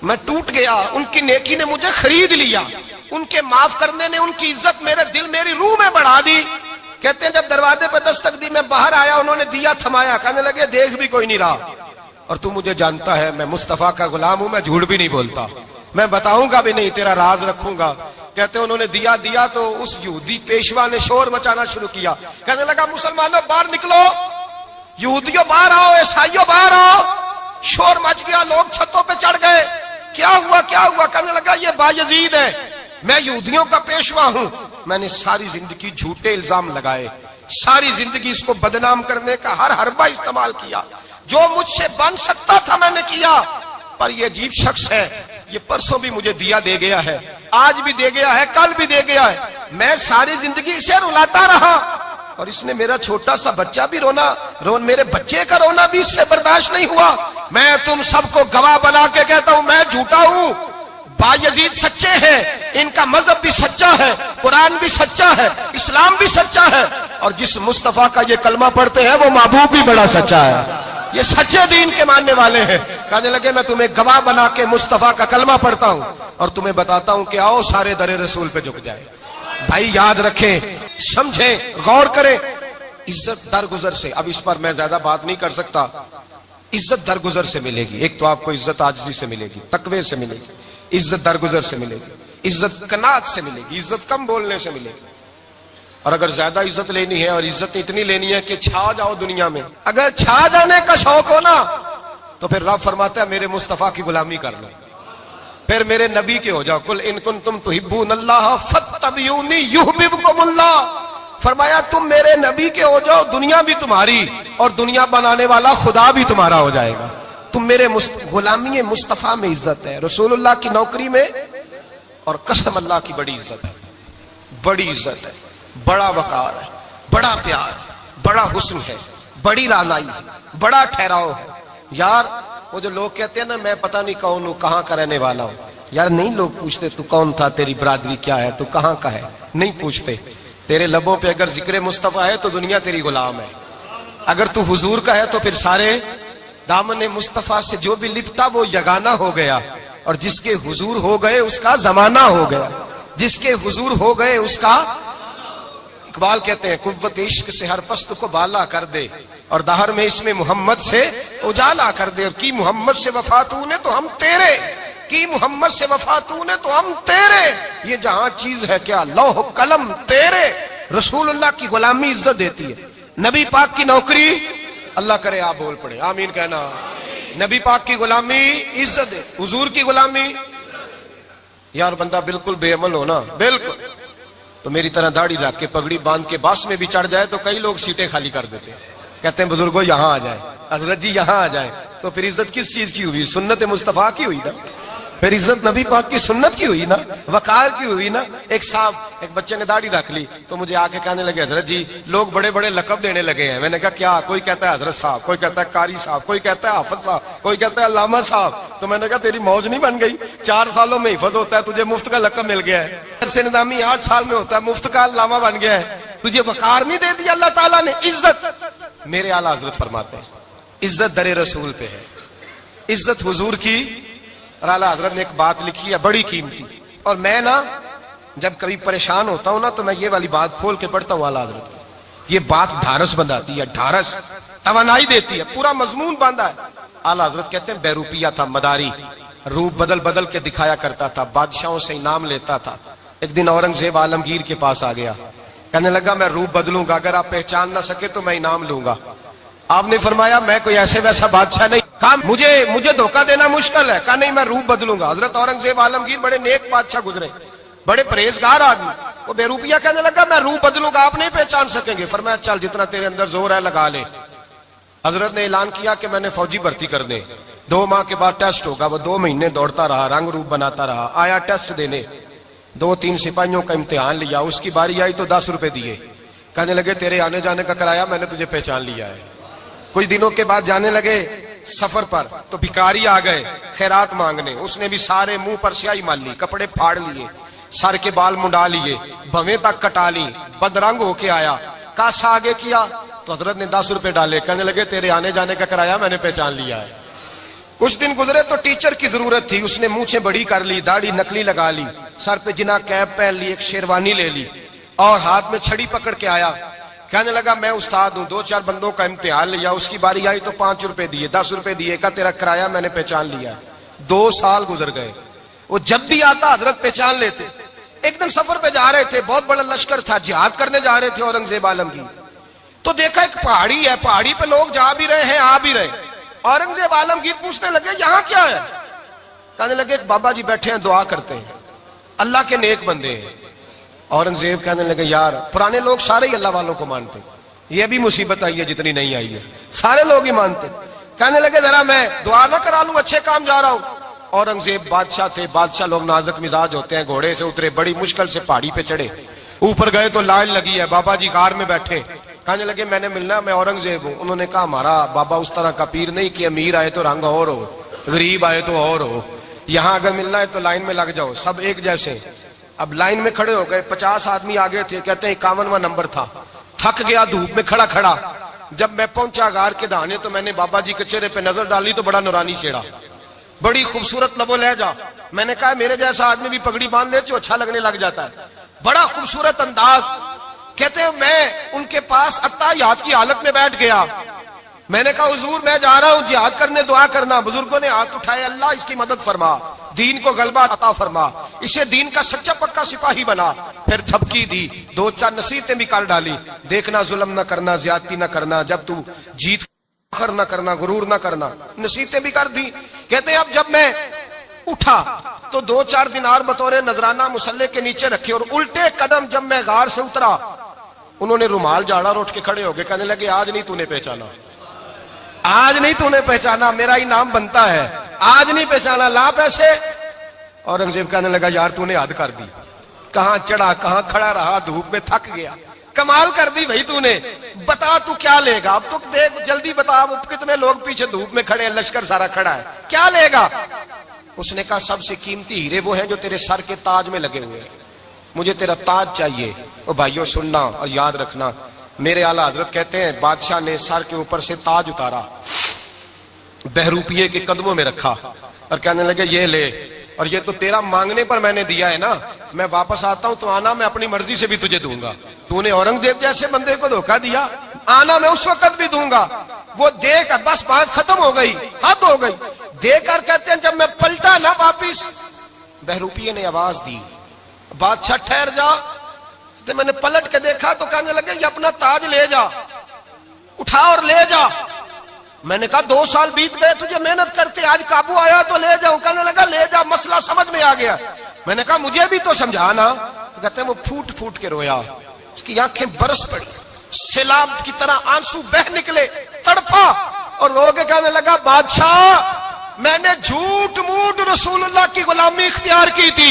[SPEAKER 1] میں ٹوٹ گیا. ان کی نیکی نے مجھے خرید لیا, ان کے معاف کرنے نے ان کی عزت میرے دل میری روح میں بڑھا دی. کہتے ہیں جب دروازے پہ دستک دی میں باہر آیا, انہوں نے دیا تھمایا. کہنے لگے دیکھ بھی کوئی نہیں رہا, اور تو مجھے جانتا ہے میں مصطفیٰ کا غلام ہوں, میں جھوٹ بھی نہیں بولتا, میں بتاؤں گا بھی نہیں, تیرا راز رکھوں گا. کہتے ہیں انہوں نے دیا تو اس یہودی پیشوا نے شور مچانا شروع کیا، کہنے لگا مسلمانوں باہر نکلو، یہودیوں باہر آؤ، عیسائیوں باہر آؤ۔ شور مچ گیا، لوگ چھتوں پہ چڑھ گئے، کیا ہوا؟ کہنے لگا یہ بایزید ہے، میں یہودیوں کا پیشوا ہوں، میں نے ساری زندگی جھوٹے الزام لگائے، ساری زندگی اس کو بدنام کرنے کا ہر حربہ استعمال کیا، جو مجھ سے بن سکتا تھا میں نے کیا، پر یہ عجیب شخص ہے، یہ پرسوں بھی مجھے دیا دے گیا ہے، آج بھی دے گیا ہے، کل بھی دے گیا ہے، میں ساری زندگی اسے رلاتا رہا، اور اس نے میرا چھوٹا سا بچہ بھی میرے بچے کا رونا بھی اس سے برداشت نہیں ہوا۔ میں تم سب کو گواہ بنا کے کہتا ہوں میں جھوٹا ہوں، بایزید سچے ہیں، ان کا مذہب بھی سچا ہے، قرآن بھی سچا ہے، اسلام بھی سچا ہے، اور جس مصطفیٰ کا یہ کلمہ پڑھتے ہیں وہ محبوب بھی بڑا سچا ہے، یہ سچے دین کے ماننے والے ہیں۔ کہنے لگے میں تمہیں گواہ بنا کے مصطفیٰ کا کلمہ پڑھتا ہوں اور تمہیں بتاتا ہوں کہ آؤ سارے در رسول پہ جھک جائے۔ بھائی یاد رکھیں، سمجھیں، غور کریں، عزت درگزر سے، اب اس پر میں زیادہ بات نہیں کر سکتا، عزت درگزر سے ملے گی۔ ایک تو آپ کو عزت عاجزی سے ملے گی، تقوی سے ملے گی، عزت درگزر سے ملے گی، عزت قناعت سے ملے گی، عزت کم بولنے سے ملے گی۔ اور اگر زیادہ عزت لینی ہے اور عزت اتنی لینی ہے کہ چھا جاؤ دنیا میں، اگر چھا جانے کا شوق ہو نا تو پھر رب فرماتا ہے میرے مصطفیٰ کی غلامی کر لو، پھر میرے نبی کے ہو جاؤ۔ قل ان کنتم تحبون اللہ فاتبعونی یحببکم اللہ، فرمایا تم میرے نبی کے ہو جاؤ، دنیا بھی تمہاری اور دنیا بنانے والا خدا بھی تمہارا ہو جائے گا۔ تم میرے غلامی مصطفیٰ میں عزت ہے، رسول اللہ کی نوکری میں، اور قسم اللہ کی بڑی عزت ہے، بڑی عزت ہے، بڑا وقار ہے، بڑا پیار ہے، بڑا حسن ہے، بڑی رعنائی ہے، بڑا ٹھہراؤ ہے۔ یار وہ جو لوگ کہتے ہیں نا میں پتہ نہیں کون ہوں، کہاں کا رہنے والا ہوں، یار نہیں لوگ پوچھتے تو کون تھا، تیری برادری کیا ہے، تو کہاں کا ہے، نہیں پوچھتے۔ تیرے لبوں پہ اگر ذکر مصطفیٰ ہے تو دنیا تیری غلام ہے، اگر تو حضور کا ہے تو پھر سارے دامن مصطفیٰ سے جو بھی لپٹا وہ یگانہ ہو گیا، اور جس کے حضور ہو گئے اس کا زمانہ ہو گیا، جس کے حضور ہو گئے اس کا۔ اقبال کہتے ہیں قوت عشق سے ہر پست کو بالا کر دے، اور دہر میں اس میں محمد سے اجالا کر دے، اور کی محمد سے وفا تو نے تو ہم تیرے، کی محمد سے وفا تو نے تو ہم تیرے، یہ جہاں چیز ہے کیا لوح قلم تیرے۔ رسول اللہ کی غلامی عزت دیتی ہے، نبی پاک کی نوکری، اللہ کرے آپ بول پڑے آمین کہنا، نبی پاک کی غلامی عزت دے، حضور کی غلامی۔ یار بندہ بالکل بے عمل ہونا، بالکل تو میری طرح داڑھی رکھ کے پگڑی باندھ کے باس میں بھی چڑھ جائے تو کئی لوگ سیٹیں خالی کر دیتے ہیں، کہتے ہیں بزرگوں یہاں آ جائے، حضرت جی یہاں آ جائے، تو پھر عزت کس چیز کی ہوئی؟ سنت مصطفیٰ کی ہوئی نا، پھر عزت نبی پاک کی سنت کی ہوئی نا، وقار کی ہوئی نا۔ ایک صاحب، ایک بچے نے داڑھی رکھ لی تو مجھے آ کے کہنے لگے حضرت جی لوگ بڑے بڑے لقب دینے لگے ہیں۔ میں نے کہا کیا؟ کوئی کہتا ہے حضرت صاحب، کوئی کہتا ہے قاری صاحب، کوئی کہتا ہے حافظ صاحب، کوئی کہتا ہے علامہ صاحب۔ تو میں نے کہا تیری موج نہیں بن گئی، 4 سالوں میں حفظ ہوتا ہے، تجھے مفت کا لقب مل گیا ہے، سے نظامی 8 سال میں ہوتا ہے، مفت کا علامہ بن گیا ہے، تجھے وقار نہیں دے دیا اللہ تعالیٰ نے، عزت۔ میرے اعلیٰ حضرت فرماتے ہیں عزت در رسول پہ ہے، عزت حضور کی۔ اور اعلیٰ حضرت نے ایک بات لکھی ہے بڑی قیمتی، اور میں نا جب کبھی پریشان ہوتا ہوں نا تو میں یہ والی بات کھول کے پڑھتا ہوں اعلیٰ حضرت کی، یہ بات ڈھارس بندھاتی ہے، ڈھارس توانائی دیتی ہے، پورا مضمون باندھا ہے۔ اعلیٰ حضرت کہتے ہیں بیروپیہ تھا مداری، روپ بدل بدل کے دکھایا کرتا تھا، بادشاہوں سے انعام لیتا تھا۔ ایک دن اورنگزیب عالمگیر کے پاس آ گیا، کہنے لگا میں روپ بدلوں گا، اگر آپ پہچان نہ سکے تو میں انعام لوں گا۔ آپ نے فرمایا میں کوئی ایسے ویسا بادشاہ نہیں، کہا مجھے دھوکہ دینا مشکل ہے، کہا نہیں میں روپ بدلوں گا۔ حضرت اورنگزیب عالمگیر بڑے نیک بادشاہ گزرے، بڑے پرہیزگار آدمی، وہ بے روپیہ کہنے لگا میں روپ بدلوں گا، آپ نہیں پہچان سکیں گے۔ فرمایا چل جتنا تیرے اندر زور ہے لگا لے۔ حضرت نے اعلان کیا کہ میں نے فوجی بھرتی کر دیں، 2 ماہ کے بعد ٹیسٹ ہوگا۔ وہ 2 مہینے دوڑتا رہا، رنگ روپ بناتا رہا، آیا ٹیسٹ دینے، 2-3 سپاہیوں کا امتحان لیا، اس کی باری آئی تو 10 روپے دیے، کہنے لگے تیرے آنے جانے کا کرایہ میں نے تجھے پہچان لیا ہے۔ کچھ دنوں کے بعد جانے لگے سفر پر تو بھکاری آ گئے خیرات مانگنے، اس نے بھی سارے منہ پر سیاہی مال لی، کپڑے پھاڑ لیے، سر کے بال منڈا لیے، بھویں تک کٹا لی، بدرنگ ہو کے آیا، کاسا آگے کیا تو حضرت نے 10 روپے ڈالے، کہنے لگے تیرے آنے جانے کا کرایہ میں نے پہچان لیا ہے۔ کچھ دن گزرے تو ٹیچر کی ضرورت تھی، اس نے مونچھیں بڑی کر لی، داڑھی نکلی لگا لی، سر پہ جنا کیپ پہن لی، ایک شیروانی لے لی اور ہاتھ میں چھڑی پکڑ کے آیا، کہنے لگا میں استاد ہوں، 2-4 بندوں کا امتحان لیا، اس کی باری آئی تو 5 روپے دیے، 10 روپے دیے، کہا تیرا کرایہ میں نے پہچان لیا۔ 2 سال گزر گئے، وہ جب بھی آتا حضرت پہچان لیتے، ایک دن سفر پہ جا رہے تھے، بہت بڑا لشکر تھا، جہاد کرنے جا رہے تھے اورنگزیب عالم کی. تو دیکھا ایک پہاڑی ہے، پہاڑی پہ لوگ جا بھی رہے ہیں آ بھی رہے. اورنگزیب عالمگیر پوچھنے لگے یہاں کیا ہے؟ کہنے لگے ایک بابا جی بیٹھے ہیں دعا کرتے ہیں، اللہ کے نیک بندے ہیں. اورنگزیب کہنے لگے یار پرانے لوگ سارے ہی اللہ والوں کو مانتے، یہ بھی مصیبت آئی ہے جتنی نہیں آئی ہے، سارے لوگ ہی مانتے. کہنے لگے ذرا میں دعا نہ کرا لوں، اچھے کام جا رہا ہوں. اورنگزیب بادشاہ تھے، بادشاہ لوگ نازک مزاج ہوتے ہیں. گھوڑے سے اترے، بڑی مشکل سے پہاڑی پہ چڑھے، اوپر گئے تو لائن لگی ہے، بابا جی غار میں بیٹھے. کہنے لگے میں نے ملنا، میں اورنگزیب ہوں. انہوں نے کہا ہمارا بابا اس طرح کا پیر نہیں کہ امیر آئے تو رنگ اور ہو، غریب آئے تو اور ہو. یہاں اگر ملنا ہے تو لائن میں لگ جاؤ، سب ایک جیسے. اب لائن میں کھڑے ہو گئے، 50 آدمی آگے تھے، کہتے ہیں 51واں نمبر تھا. تھک گیا دھوپ میں کھڑا کھڑا. جب میں پہنچا غار کے دہانے تو میں نے بابا جی کے چہرے پہ نظر ڈالی تو بڑا نورانی چہرہ، بڑی خوبصورت لب و لہجہ. میں نے کہا میرے جیسا آدمی بھی پگڑی باندھ لے تو اچھا لگنے لگ جاتا ہے، بڑا خوبصورت انداز. کہتے ہیں میں ان کے پاس اتحیات کی حالت میں بیٹھ گیا. میں نے کہا حضور میں جا رہا ہوں جہاد کرنے، دعا کرنا. بزرگوں نے ہاتھ اٹھائے، اللہ اس کی مدد فرما، دین کو غلبہ عطا فرما، اسے دین کا سچا پکا سپاہی بنا. پھر تھپکی دی، 2-4 نصیحتیں بھی کر ڈالی. دیکھنا ظلم نہ کرنا، زیادتی نہ کرنا، جب تو جیت فخر نہ کرنا، غرور نہ کرنا، نصیحتیں بھی کر دی. کہتے ہیں اب جب میں اٹھا تو 2-4 دینار بطور نذرانہ مسلح کے نیچے رکھے، اور الٹے قدم جب میں غار سے اترا انہوں نے رومال جھاڑا اور اٹھ کے کھڑے ہو گئے. کہنے لگے آج نہیں تو نے پہچانا، آج نہیں تو نے پہچانا، میرا ہی نام بنتا ہے، آج نہیں پہچانا، لا پیسے. اورنگزیب کہنے لگا یار تو نے حد کر دی، کہاں چڑھا کہاں کھڑا رہا، دھوپ میں تھک گیا، کمال کر دی بھائی تو نے. بتا تو کیا لے گا اب، تو دیکھ جلدی بتا، اب کتنے لوگ پیچھے دھوپ میں کھڑے ہیں، لشکر سارا کھڑا ہے، کیا لے گا؟ اس نے کہا سب سے قیمتی ہیرے وہ ہیں جو تیرے سر کے تاج میں لگے ہوئے ہیں، مجھے تیرا تاج چاہیے. او بھائیو سننا اور یاد رکھنا، میرے اعلیٰ حضرت کہتے ہیں بادشاہ نے سر کے اوپر سے تاج اتارا، بہروپیے کے قدموں میں رکھا اور کہنے لگے یہ لے، اور یہ تو تیرا مانگنے پر میں نے دیا ہے نا، میں واپس آتا ہوں تو آنا میں اپنی مرضی سے بھی تجھے دوں گا. تو نے اورنگزیب جیسے بندے کو دھوکہ دیا، آنا میں اس وقت بھی دوں گا. وہ دے کر بس بات ختم ہو گئی، حد ہو گئی. دے کر کہتے ہیں جب میں پلٹا نا واپس، بہروپیے نے آواز دی بادشاہ ٹھہر جا. تو میں نے پلٹ کے دیکھا تو کہنے لگے یہ اپنا تاج لے جا، اٹھا اور لے جا. میں نے کہا 2 سال بیت گئے تجھے محنت کرتے، آج قابو آیا تو لے جاؤں. کہنے لگا لے جا، مسئلہ سمجھ میں آ گیا. میں نے کہا مجھے بھی تو سمجھانا. تو کہتے ہیں وہ پھوٹ پھوٹ کے رویا، اس کی آنکھیں برس پڑی، سیلاب کی طرح آنسو بہ نکلے، تڑپا اور رو کے کہنے لگا بادشاہ میں نے جھوٹ موٹ رسول اللہ کی غلامی اختیار کی تھی،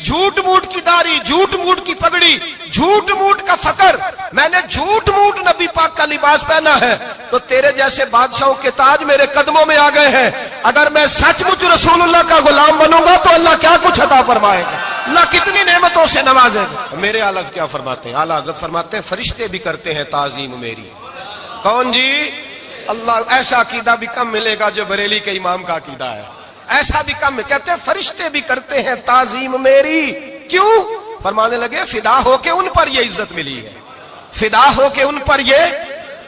[SPEAKER 1] جھوٹ موٹ کی داڑھی، جھوٹ موٹ کی پگڑی، جھوٹ موٹ کا فقر، میں نے جھوٹ موٹ نبی پاک کا لباس پہنا ہے، تو تیرے جیسے بادشاہوں کے تاج میرے قدموں میں آ گئے ہیں. اگر میں سچ مچ رسول اللہ کا غلام بنوں گا تو اللہ کیا کچھ عطا فرمائے گا، اللہ کتنی نعمتوں سے نوازے گا. میرے اعلیٰ حضرت کیا فرماتے ہیں؟ اعلیٰ حضرت فرماتے ہیں فرشتے بھی کرتے ہیں تعظیم میری. کون جی؟ اللہ. ایسا عقیدہ بھی کم ملے گا جو بریلی کے امام کا عقیدہ ہے، ایسا بھی کم. کہتے ہیں فرشتے بھی کرتے ہیں تعظیم میری. کیوں؟ فرمانے لگے فدا ہو کے ان پر یہ عزت ملی ہے، فدا ہو کے ان پر یہ.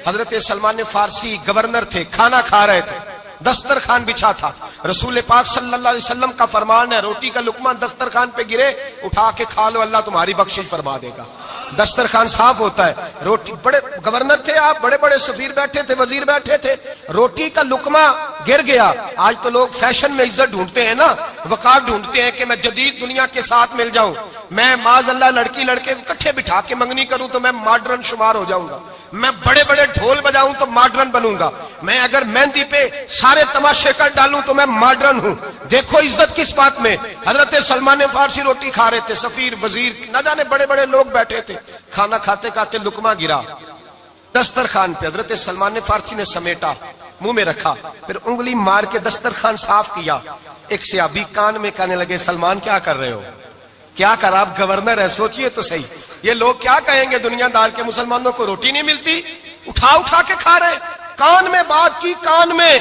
[SPEAKER 1] حضرت سلمان فارسی گورنر تھے، کھانا کھا رہے تھے، دسترخوان بچھا تھا. رسول پاک صلی اللہ علیہ وسلم کا فرمان ہے روٹی کا لقمہ دسترخوان پہ گرے اٹھا کے کھا لو، اللہ تمہاری بخشش فرما دے گا. دسترخوان صاف ہوتا ہے. روٹی، بڑے گورنر تھے آپ، بڑے بڑے سفیر بیٹھے تھے، وزیر بیٹھے تھے، روٹی کا لقمہ گر گیا. آج تو لوگ فیشن میں عزت ڈھونڈتے ہیں نا، وقار ڈھونڈتے ہیں کہ میں جدید دنیا کے ساتھ مل جاؤں، میں معاذ اللہ لڑکی لڑکے اکٹھے بٹھا کے منگنی کروں تو میں ماڈرن شمار ہو جاؤں گا، میں بڑے بڑے ڈھول بجاؤں تو ماڈرن بنوں گا، میں اگر مہندی پہ سارے تماشے کر ڈالوں تو میں ماڈرن ہوں. دیکھو عزت کس بات میں. حضرت سلمان فارسی روٹی کھا رہے تھے، سفیر وزیر نہ جانے بڑے بڑے لوگ بیٹھے تھے، کھانا کھاتے کھاتے لقمہ گرا دسترخوان پہ. حضرت سلمان فارسی نے سمیٹا، منہ میں رکھا، پھر انگلی مار کے دسترخوان صاف کیا. ایک صحابی کان میں کہنے لگے سلمان کیا کر رہے ہو، کیا کر، آپ گورنر ہے، سوچئے تو صحیح، یہ لوگ کیا کہیں گے دنیا دار کے مسلمانوں کو روٹی نہیں ملتی، اٹھا اٹھا کے کھا رہے. کان میں بات کی، کان میں.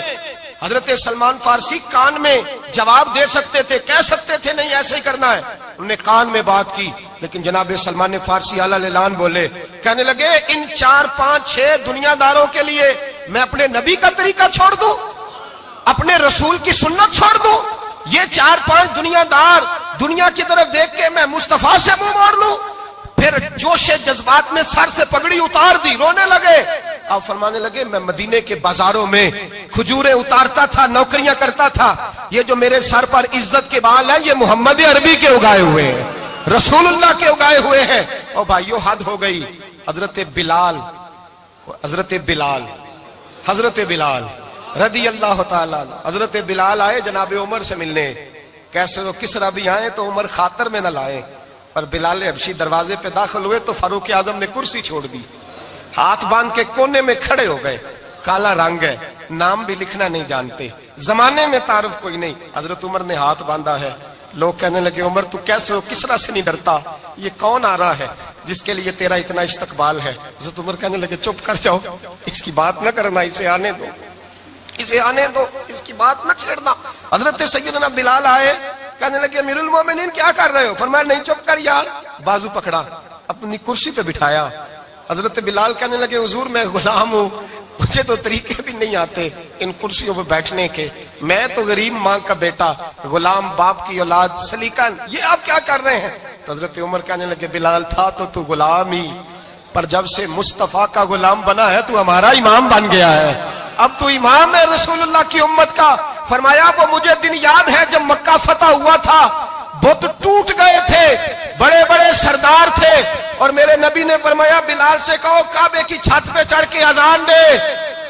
[SPEAKER 1] حضرت سلمان فارسی کان میں جواب دے سکتے تھے، کہہ سکتے تھے نہیں ایسے ہی کرنا ہے، انہوں نے کان میں بات کی. لیکن جناب سلمان فارسی اعلیٰ اعلان بولے، کہنے لگے ان 4 5 6 دنیا داروں کے لیے میں اپنے نبی کا طریقہ چھوڑ دوں، اپنے رسول کی سنت چھوڑ دوں؟ یہ 4 5 دنیا دار دنیا کی طرف دیکھ کے میں مصطفیٰ سے منہ موڑ لوں؟ پھر جوش جذبات میں سر سے پگڑی اتار دی، رونے لگے۔ آپ فرمانے لگے میں مدینے کے بازاروں میں کھجوریں اتارتا تھا، نوکریاں کرتا تھا، یہ جو میرے سر پر عزت کے بال ہیں یہ محمد عربی کے اگائے ہوئے ہیں، رسول اللہ کے اگائے ہوئے ہیں۔ اور بھائیو حد ہو گئی۔ حضرت بلال رضی اللہ تعالیٰ عنہ، حضرت بلال آئے جناب عمر سے ملنے، کیسے وہ کسرا بھی آئے تو عمر خاطر میں نہ لائے، پر بلال حبشی دروازے پہ داخل ہوئے تو فاروق اعظم نے کرسی چھوڑ دی، ہاتھ باندھ کے کونے میں کھڑے ہو گئے۔ کالا رنگ ہے، نام بھی لکھنا نہیں جانتے، زمانے میں تعارف کوئی نہیں۔ حضرت عمر نے ہاتھ باندھا ہے، لوگ کہنے لگے عمر تو کیسے ہو، کسرا سے نہیں ڈرتا، یہ کون آ رہا ہے جس کے لیے تیرا اتنا استقبال ہے؟ حضرت عمر کہنے لگے چپ کر جاؤ، اس کی بات نہ کرنا، اسے آنے دو، اس کی بات نہ چھیڑنا۔ حضرت سیدنا بلال آئے، کہنے لگے امیر المومنین کیا کر رہے ہو؟ فرمایا نہیں چپ کر یار، بازو پکڑا، اپنی کرسی پہ بٹھایا۔ حضرت بلال کہنے لگے حضور میں غلام ہوں، مجھے تو طریقے بھی نہیں آتے ان کرسیوں پہ بیٹھنے کے، میں تو غریب ماں کا بیٹا، غلام باپ کی اولاد، سلیقہ، یہ آپ کیا کر رہے ہیں؟ تو حضرت عمر کہنے لگے بلال تھا تو غلام ہی، پر جب سے مصطفیٰ کا غلام بنا ہے تو ہمارا امام بن گیا ہے، اب تو امام ہے رسول اللہ کی امت کا۔ فرمایا وہ مجھے دن یاد ہے جب مکہ فتح ہوا تھا، بت ٹوٹ گئے تھے، بڑے بڑے سردار تھے، اور میرے نبی نے فرمایا بلال سے کہو کعبے کی چھت پہ چڑھ کے اذان دے۔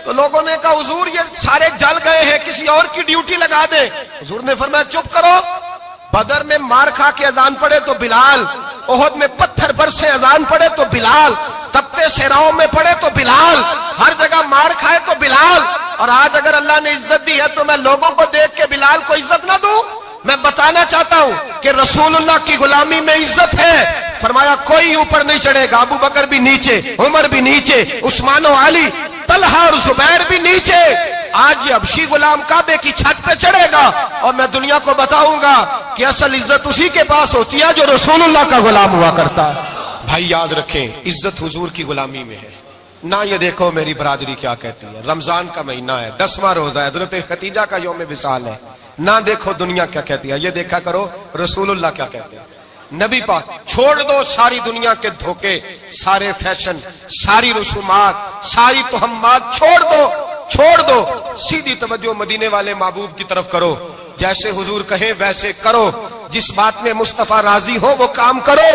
[SPEAKER 1] تو لوگوں نے کہا حضور یہ سارے جل گئے ہیں، کسی اور کی ڈیوٹی لگا دے۔ حضور نے فرمایا چپ کرو، بدر میں مار کھا کے اذان پڑے تو بلال، احد میں پتھر برسے اذان پڑے تو بلال، تپتے صحراؤں میں پڑے تو بلال، ہر جگہ مار کھائے تو بلال۔ اور آج اگر اللہ نے عزت دی ہے تو میں لوگوں کو دیکھ کے بلال کو عزت نہ دوں؟ میں بتانا چاہتا ہوں کہ رسول اللہ کی غلامی میں عزت ہے۔ فرمایا کوئی اوپر نہیں چڑھے گا، ابو بکر بھی نیچے، عمر بھی نیچے، عثمان و علی، طلحہ اور زبیر بھی نیچے۔ آج یہ حبشی غلام کعبے کی چھت پہ چڑھے گا اور میں دنیا کو بتاؤں گا کہ اصل عزت اسی کے پاس ہوتی ہے جو رسول اللہ کا غلام ہوا کرتا ہے۔ بھائی یاد رکھیں عزت حضور کی غلامی میں ہے۔ نہ یہ دیکھو میری برادری کیا کہتی ہے، رمضان کا مہینہ ہے، 10واں روزہ ہے، حضرت خدیجہ کا یوم وصال ہے، نہ دیکھو دنیا کیا کہتی ہے، یہ دیکھا کرو رسول اللہ کیا کہتے ہیں۔ نبی پاک چھوڑ دو ساری دنیا کے دھوکے، سارے فیشن، ساری رسومات، ساری تہمات چھوڑ دو، سیدھی توجہ مدینے والے محبوب کی طرف کرو، جیسے حضور کہیں ویسے کرو، جس بات میں مصطفیٰ راضی ہو وہ کام کرو۔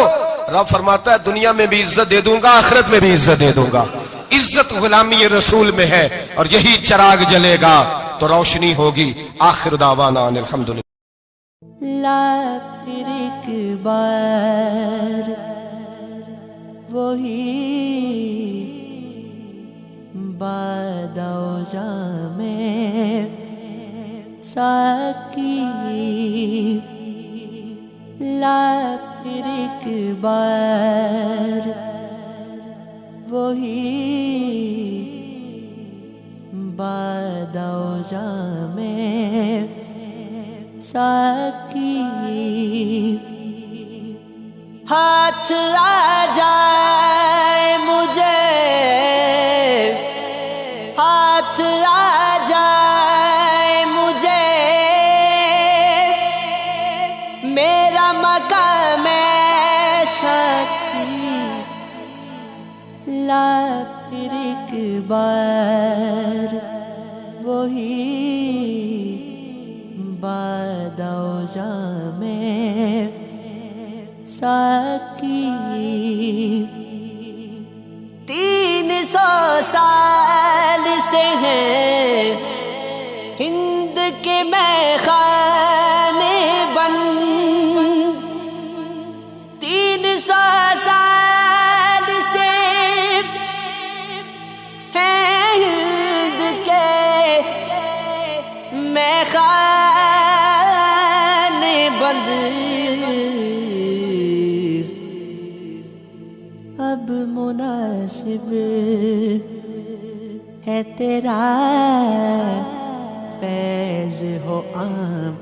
[SPEAKER 1] رب فرماتا ہے دنیا میں بھی عزت دے دوں گا، آخرت میں بھی عزت دے دوں گا۔ عزت غلامی رسول میں ہے، اور یہی چراغ جلے گا تو روشنی ہوگی۔ آخر دعوانا الحمدللہ۔
[SPEAKER 2] لا پھر ایک بار وہی بادہ و جام ساکی، لا پھر ایک بار وہی بادہ و جام ساکی، ہاتھ آ جائے مجھے، ہاتھ آ جائے مجھے، میرا مقام ساکی، لا پھر ایک بار وہی بادہ و جام ساکی۔ 300 سال سے ہیں ہند کے میخانے بند، 300 سال سے ہیں ہند کے میخانے بند، اب مناسب ہے تیرا فیض ہو عام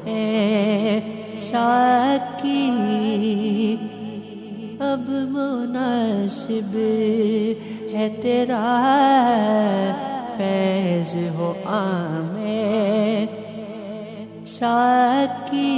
[SPEAKER 2] ساکی، اب مناسب ہے تیرا فیض ہو عام ساکی،